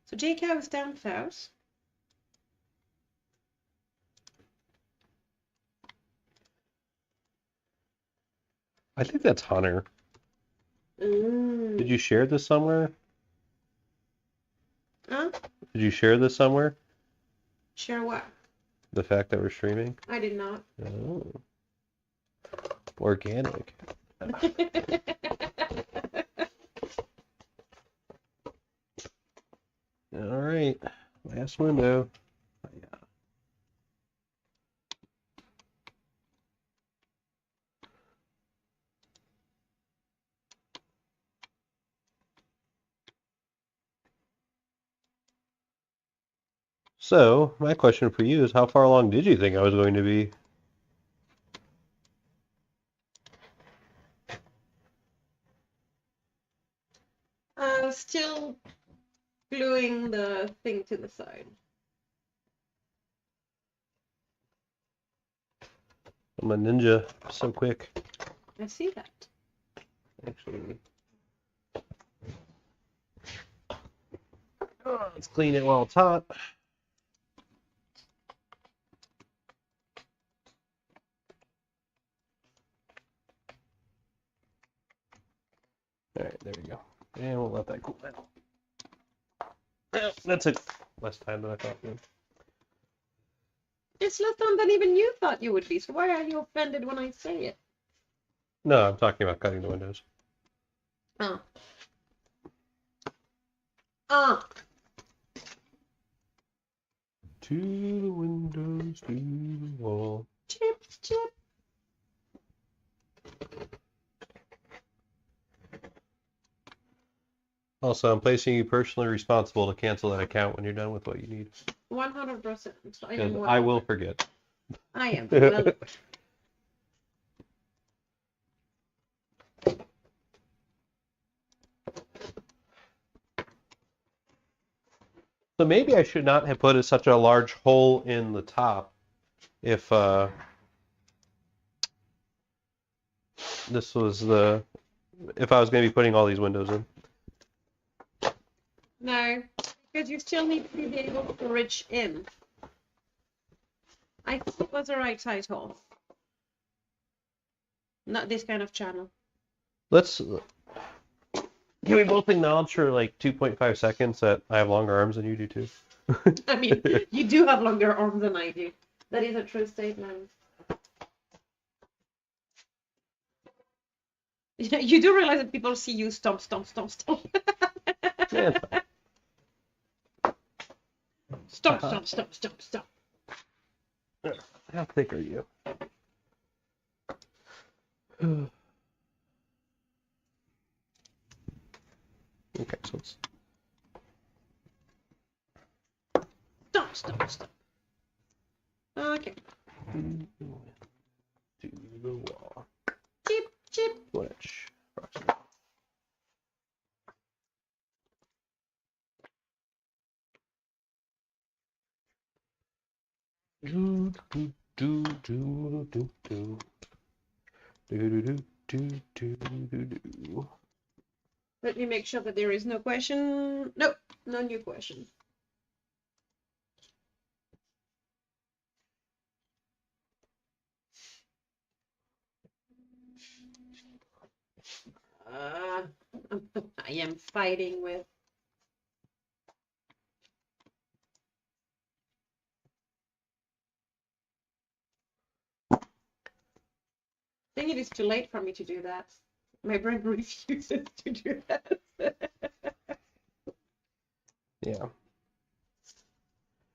So JK was down south. I think that's Hunter. Did you share this somewhere? Huh? Did you share this somewhere? Share what? The fact that we're streaming? I did not. Oh. Organic. All right. Last window. So, my question for you is, how far along did you think I was going to be? Still gluing the thing to the side. I'm a ninja, so quick. I see that. Actually, let's clean it while it's hot. All right, there we go. And we'll let that cool down. That took less time than I thought it would. It's less time than even you thought you would be, so why are you offended when I say it? No, I'm talking about cutting the windows. Oh. Ah. To the windows, to the wall. Chip, chip. Also, I'm placing you personally responsible to cancel that account when you're done with what you need. 100%. Because I will forget. I am well. So maybe I should not have put such a large hole in the top if this was if I was going to be putting all these windows in. No, because you still need to be able to reach in. I think it was the right size hole. Not this kind of channel. Let's. Can we both acknowledge for like 2.5 seconds that I have longer arms than you do too? I mean, you do have longer arms than I do. That is a true statement. You do realize that people see you stomp, stomp, stomp, stomp. Yeah, Stomp, stomp, stomp, stomp, stomp. how thick are you? Okay, so let's. Stomp, stomp, stomp. Okay. To the wall. Chip, chip. Which, approximately. Do do do do do do do do do do do do. Let me make sure that there is no question. Nope, no new question. I am fighting with. I think it is too late for me to do that. My brain refuses to do that. Yeah.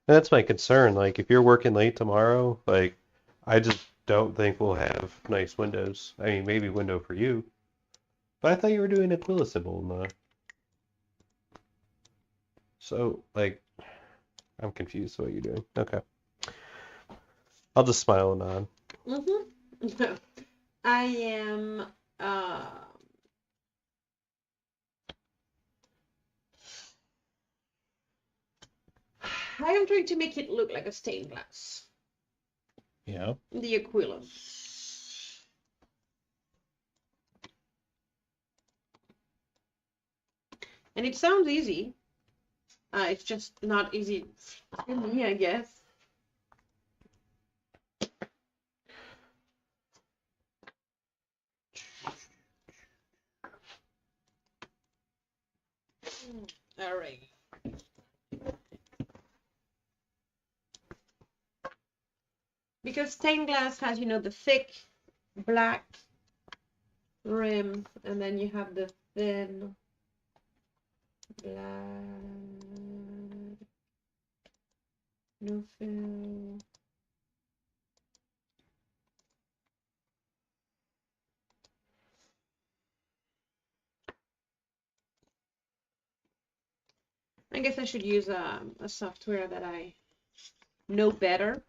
That's my concern. Like, if you're working late tomorrow, like, I just don't think we'll have nice windows. I mean, maybe window for you. But I thought you were doing a Twilla symbol in the... So, like, I'm confused what you're doing. Okay. I'll just smile and nod. Mm-hmm. I am I am trying to make it look like a stained glass. Yeah. The equivalent. And it sounds easy. It's just not easy for me, I guess. All right. Because stained glass has, the thick black rim, and then you have the thin black, no fill. I guess I should use a software that I know better.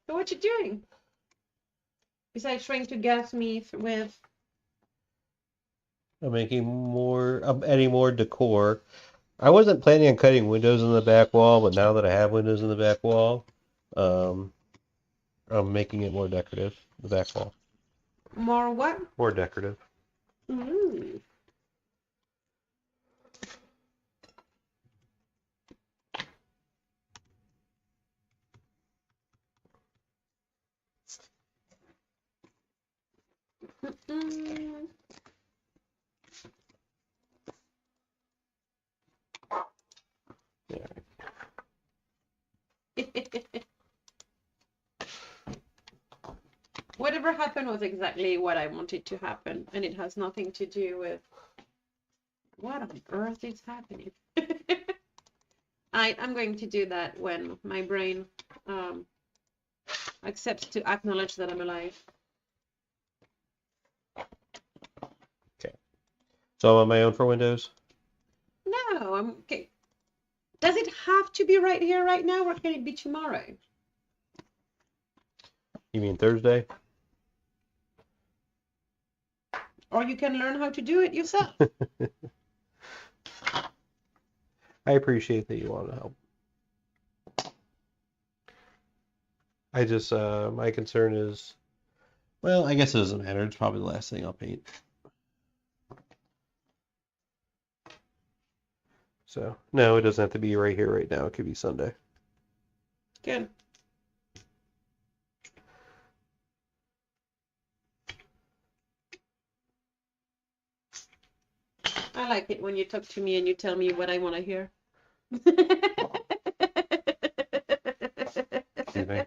So what you doing? Besides trying to gas me with... I'm adding more decor. I wasn't planning on cutting windows in the back wall, but now that I have windows in the back wall, I'm making it more decorative, the back wall. More what? More decorative. Ooh. Mm-mm. Yeah. Whatever happened was exactly what I wanted to happen, and it has nothing to do with what on earth is happening. I'm going to do that when my brain accepts to acknowledge that I'm alive. Okay. So I'm on my own for windows? No, I'm okay. Does it have to be right here, right now, or can it be tomorrow? You mean Thursday? Or you can learn how to do it yourself. I appreciate that you want to help. I just, my concern is, well, I guess it doesn't matter. It's probably the last thing I'll paint. So, no, it doesn't have to be right here, right now. It could be Sunday. Good. I like it when you talk to me and you tell me what I want to hear. Excuse me.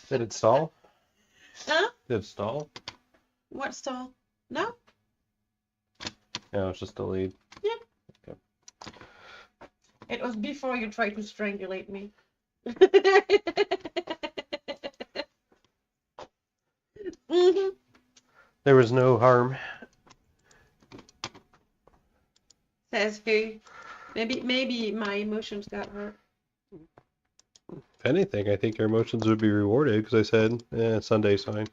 Did it stall? Huh? Did it stall? What stall? No? No, it's just delayed. Yeah. Okay. It was before you tried to strangulate me. Mm-hmm. There was no harm. Says who? Maybe my emotions got hurt. If anything, I think your emotions would be rewarded because I said, Sunday's fine.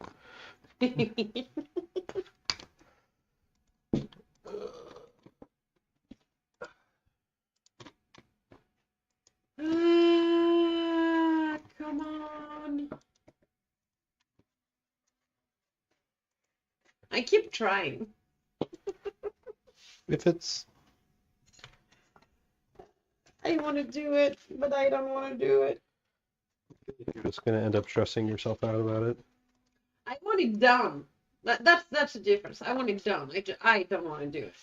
Come on. I keep trying. If it's... I want to do it, but I don't want to do it. You're just going to end up stressing yourself out about it. I want it done. That's the difference. I want it done. I don't want to do it.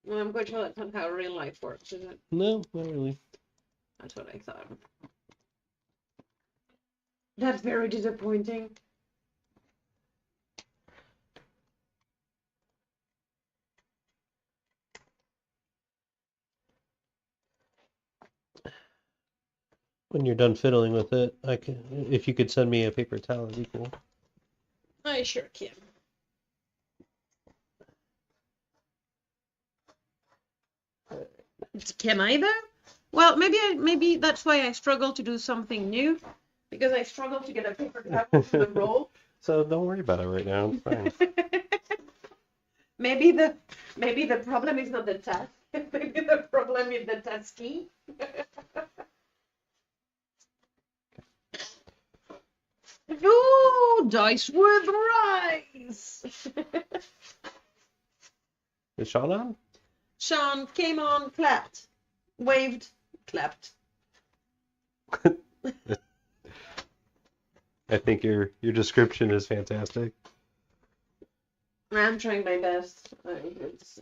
Well, I'm quite sure that's not how real life works, is it? No, not really. That's what I thought. That's very disappointing. When you're done fiddling with it, if you could send me a paper towel, that'd be cool. I sure can. Can I though? Well, maybe that's why I struggle to do something new, because I struggle to get a paper towel from the roll. So don't worry about it right now. It's fine. maybe the problem is not the task. Maybe the problem is the tasking. Ooh, dice with rice. Is Sean on? Sean came on, clapped, waved, clapped. I think your description is fantastic. I'm trying my best.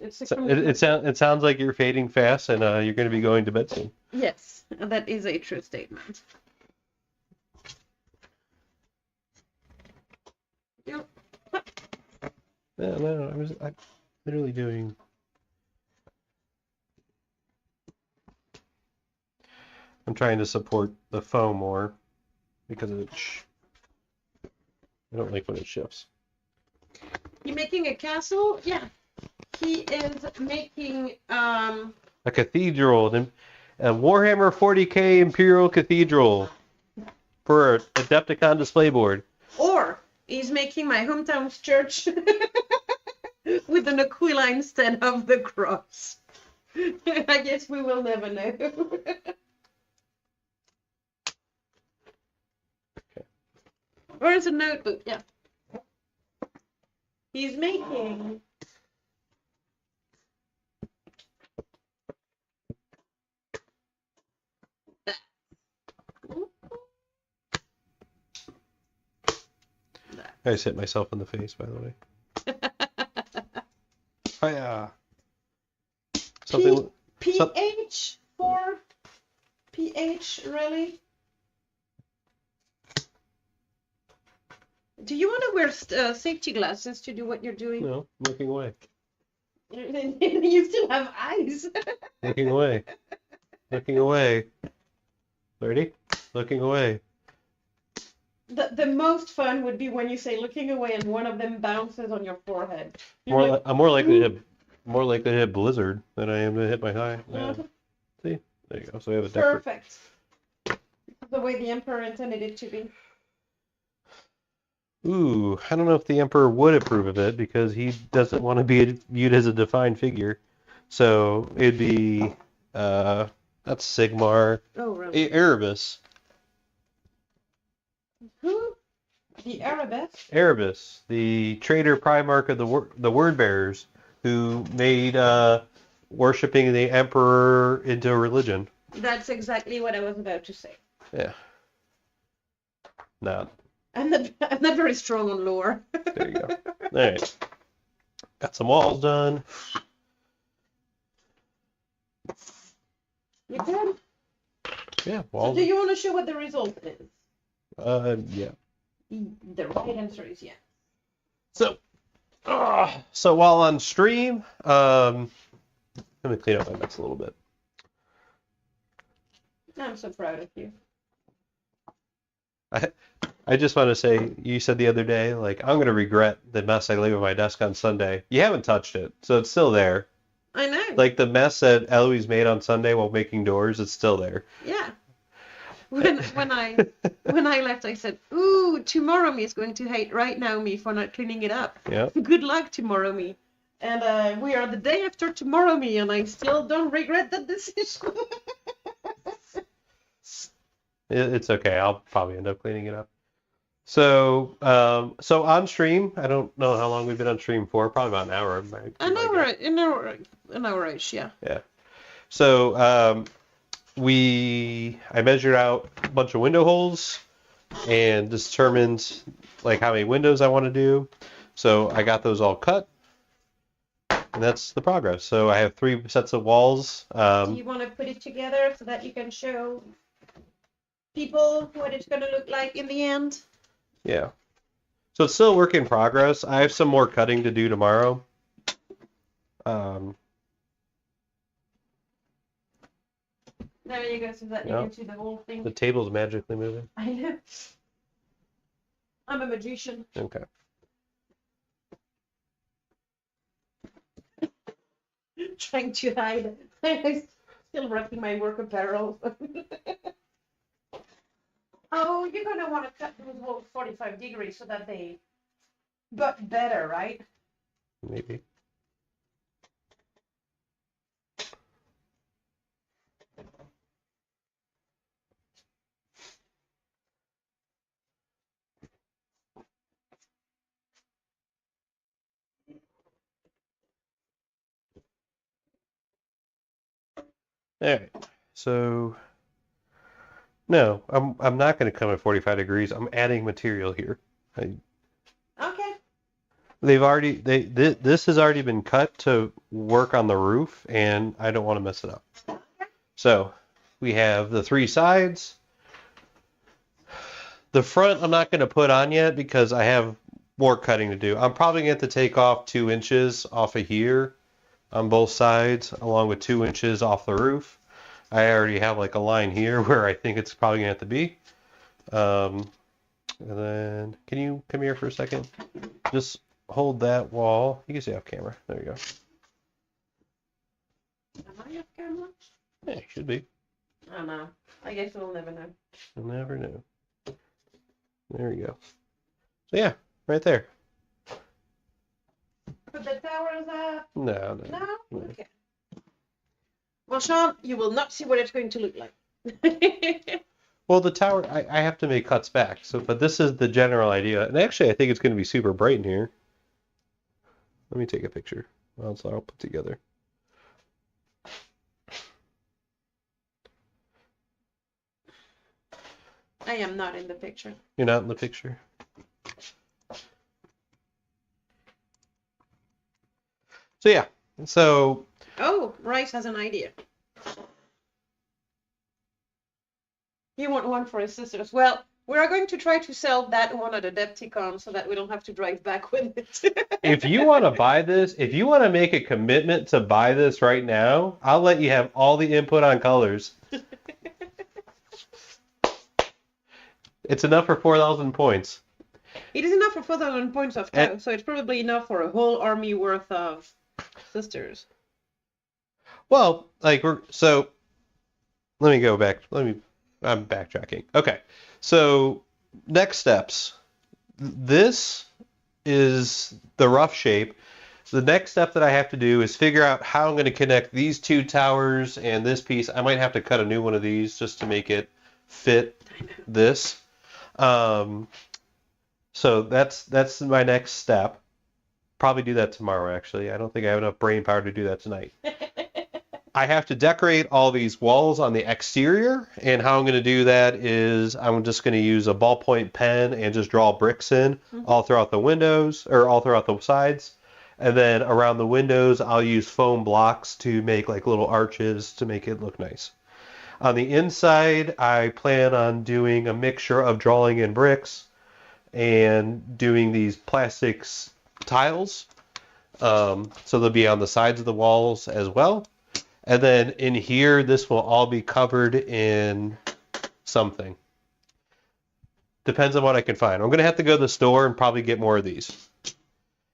It sounds like you're fading fast and you're going to be going to bed soon. Yes, that is a true statement. Yep. No, I'm literally doing. I'm trying to support the foam more because I don't like when it shifts. You making a castle? Yeah. He is making A cathedral, a Warhammer 40k Imperial Cathedral for a Adepticon display board. Or he's making my hometown's church with an Aquila instead of the cross. I guess we will never know. Or it's a notebook, yeah. He's making that. I just hit myself in the face, by the way. Hiya. Something. PH for PH, really? Do you want to wear safety glasses to do what you're doing? No, looking away. You still have eyes. Looking away. Looking away. Ready? Looking away. The most fun would be when you say looking away and one of them bounces on your forehead. I'm more likely to hit Blizzard than I am to hit my eye. Yeah. See? There you go. So we have a different. Perfect. The way the Emperor intended it to be. Ooh, I don't know if the Emperor would approve of it because he doesn't want to be viewed as a defined figure. So it'd be that's Sigmar. Oh, really? Erebus. Who? The Erebus? Erebus, the traitor Primarch of the Word Bearers, who made worshipping the Emperor into a religion. That's exactly what I was about to say. Yeah. No. I'm not very strong on lore. There you go. All right. Got some walls done. You can? Yeah, So walls. do you want to show what the result is? Yeah. The right answer is yeah. So while on stream, let me clean up my mess a little bit. I'm so proud of you. I just want to say, you said the other day, like, I'm going to regret the mess I leave on my desk on Sunday. You haven't touched it, so it's still there. I know. Like, the mess that Eloise made on Sunday while making doors, it's still there. Yeah. When I left, I said, "Ooh, tomorrow me is going to hate right now me for not cleaning it up. Yeah. Good luck tomorrow me." And we are the day after tomorrow me, and I still don't regret that decision. It's okay. I'll probably end up cleaning it up. So on stream, I don't know how long we've been on stream for. Probably about an hour. An hour-ish, yeah. Yeah. So I measured out a bunch of window holes and determined like how many windows I want to do. So I got those all cut, and that's the progress. So I have 3 sets of walls. Do you want to put it together so that you can show people what it's going to look like in the end? Yeah. So it's still a work in progress. I have some more cutting to do tomorrow. There you go, so that you can see the whole thing. The table's magically moving. I know. I'm a magician. Okay. Trying to hide. I'm still wrapping my work apparel. Oh, you're going to want to cut those walls 45 degrees so that they butt better, right? Maybe. All right. So no, I'm not going to come at 45 degrees. I'm adding material here. Okay. This has already been cut to work on the roof, and I don't want to mess it up. So we have the 3 sides. The front I'm not going to put on yet because I have more cutting to do. I'm probably going to have to take off 2 inches off of here on both sides, along with 2 inches off the roof. I already have like a line here where I think it's probably going to have to be. And then, can you come here for a second? Just hold that wall. You can see off camera. There you go. Am I off camera? Yeah, you should be. I don't know. I guess we'll never know. You'll never know. There we go. So yeah, right there. Put the towers up. No. No? Okay. Well, Sean, you will not see what it's going to look like. Well, the tower, I have to make cuts back. So, but this is the general idea. And actually, I think it's going to be super bright in here. Let me take a picture. Well, so I'll put together. I am not in the picture. You're not in the picture? So yeah. So. Oh, Rice has an idea. You want one for his sisters. Well, we are going to try to sell that one at Adepticon so that we don't have to drive back with it. If you want to buy this, if you want to make a commitment to buy this right now, I'll let you have all the input on colors. It's enough for 4,000 points. It is enough for 4,000 points of cow, so it's probably enough for a whole army worth of sisters. Well, like so let me go back. I'm backtracking. Okay. So next steps. This is the rough shape. The next step that I have to do is figure out how I'm going to connect these two towers and this piece. I might have to cut a new one of these just to make it fit this. So that's my next step. Probably do that tomorrow, actually. I don't think I have enough brain power to do that tonight. I have to decorate all these walls on the exterior, and how I'm going to do that is I'm just going to use a ballpoint pen and just draw bricks in all throughout the windows, or all throughout the sides. And then around the windows, I'll use foam blocks to make like little arches to make it look nice. On the inside, I plan on doing a mixture of drawing in bricks and doing these plastics tiles. So they'll be on the sides of the walls as well. And then in here, this will all be covered in something. Depends on what I can find. I'm going to have to go to the store and probably get more of these.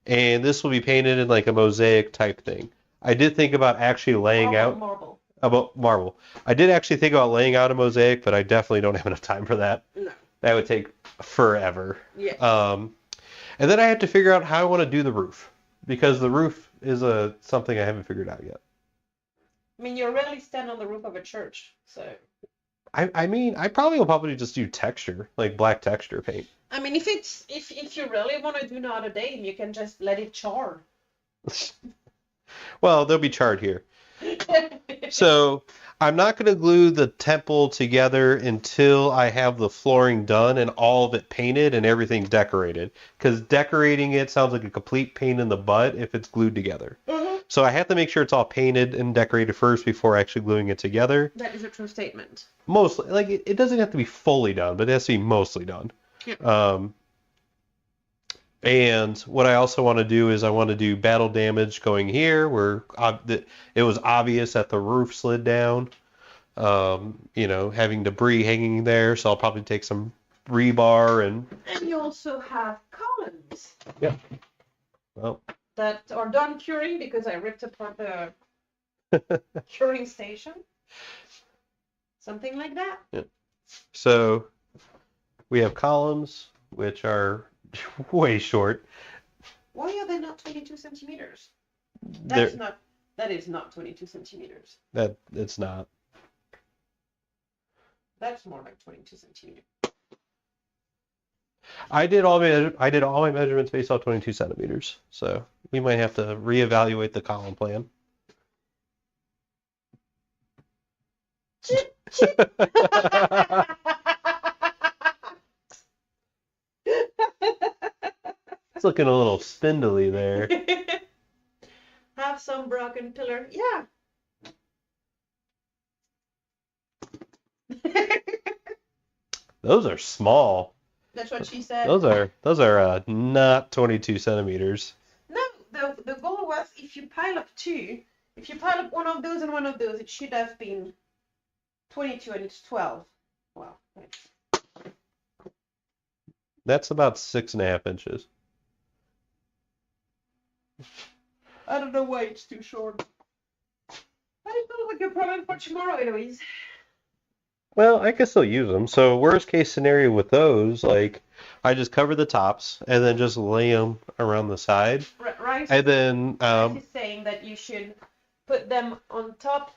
And this will be painted in like a mosaic type thing. I did think about actually laying out... Marble. About marble. I did actually think about laying out a mosaic, but I definitely don't have enough time for that. No. That would take forever. Yeah. And then I have to figure out how I want to do the roof. Because the roof is something I haven't figured out yet. I mean, you rarely stand on the roof of a church, so... I mean, I probably just do texture, like black texture paint. I mean, if you really want to do Notre Dame, you can just let it char. Well, they'll be charred here. So I'm not going to glue the temple together until I have the flooring done and all of it painted and everything decorated. Because decorating it sounds like a complete pain in the butt if it's glued together. Mm-hmm. So I have to make sure it's all painted and decorated first before actually gluing it together. That is a true statement. Mostly, like it doesn't have to be fully done, but it has to be mostly done. Yeah. And what I also want to do is I want to do battle damage going here where it was obvious that the roof slid down. Having debris hanging there, so I'll probably take some rebar and you also have columns. Yeah. Well. That are done curing because I ripped apart the curing station. Something like that. Yeah. So we have columns which are way short. Why are they not 22 centimeters? That is not 22 centimeters. It's not. That's more like 22 centimeters. I did all my measurements based off 22 centimeters. So we might have to reevaluate the column plan. It's looking a little spindly there. Have some broken pillar. Yeah. Those are small. That's what she said. Those are not 22 centimeters. No, the goal was if you pile up one of those and one of those, it should have been 22 and it's 12. Well, that's about 6.5 inches. I don't know why it's too short. But it's not like a problem for tomorrow, Eloise. Well, I can still use them. So worst case scenario with those, like I just cover the tops and then just lay them around the side. Rice, And then Rice is saying that you should put them on top,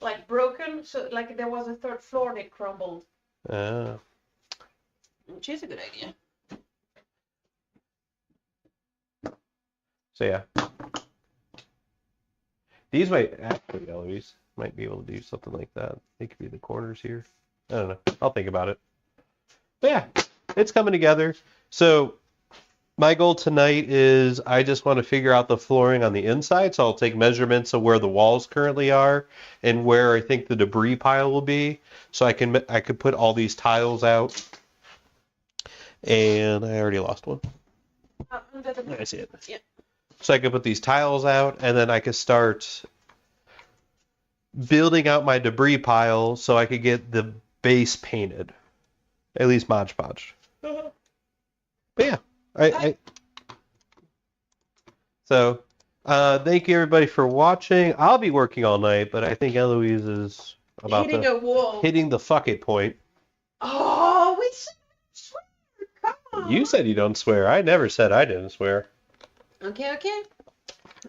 like broken, so like there was a third floor and it crumbled. Which is a good idea. So yeah. These might actually, Eloise, might be able to do something like that. They could be the corners here. I don't know. I'll think about it. But yeah, it's coming together. So my goal tonight is I just want to figure out the flooring on the inside. So I'll take measurements of where the walls currently are and where I think the debris pile will be. So I could put all these tiles out. And I already lost one. I see it. Yeah. So I could put these tiles out, and then I could start building out my debris pile so I could get the base painted. At least Mod Podge. But yeah. So, thank you everybody for watching. I'll be working all night, but I think Eloise is about hitting a wall. Hitting the fuck it point. Oh, we swear. Come on. You said you don't swear. I never said I didn't swear. Okay.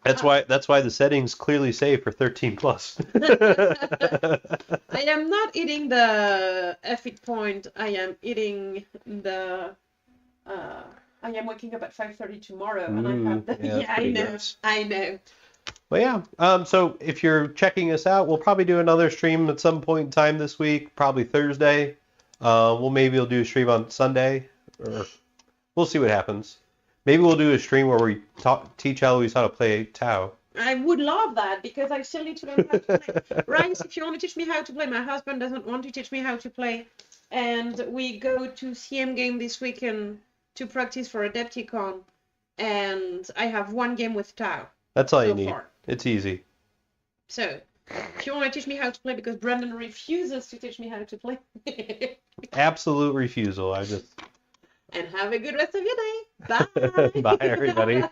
That's why the settings clearly say for 13 plus. I am not eating the F-it point. I am eating the. I am waking up at 5:30 tomorrow, and I have the. Yeah, I know. Gross. I know. Well, yeah. So if you're checking us out, we'll probably do another stream at some point in time this week, probably Thursday. We'll do a stream on Sunday, or we'll see what happens. Maybe we'll do a stream where we teach Eloise how to play Tau. I would love that because I still need to learn how to play. Rice, if you want to teach me how to play, my husband doesn't want to teach me how to play. And we go to CM game this weekend to practice for Adepticon. And I have one game with Tau. That's all you need. It's easy. So, if you want to teach me how to play, because Brandon refuses to teach me how to play. Absolute refusal. And have a good rest of your day. Bye. Bye, everybody.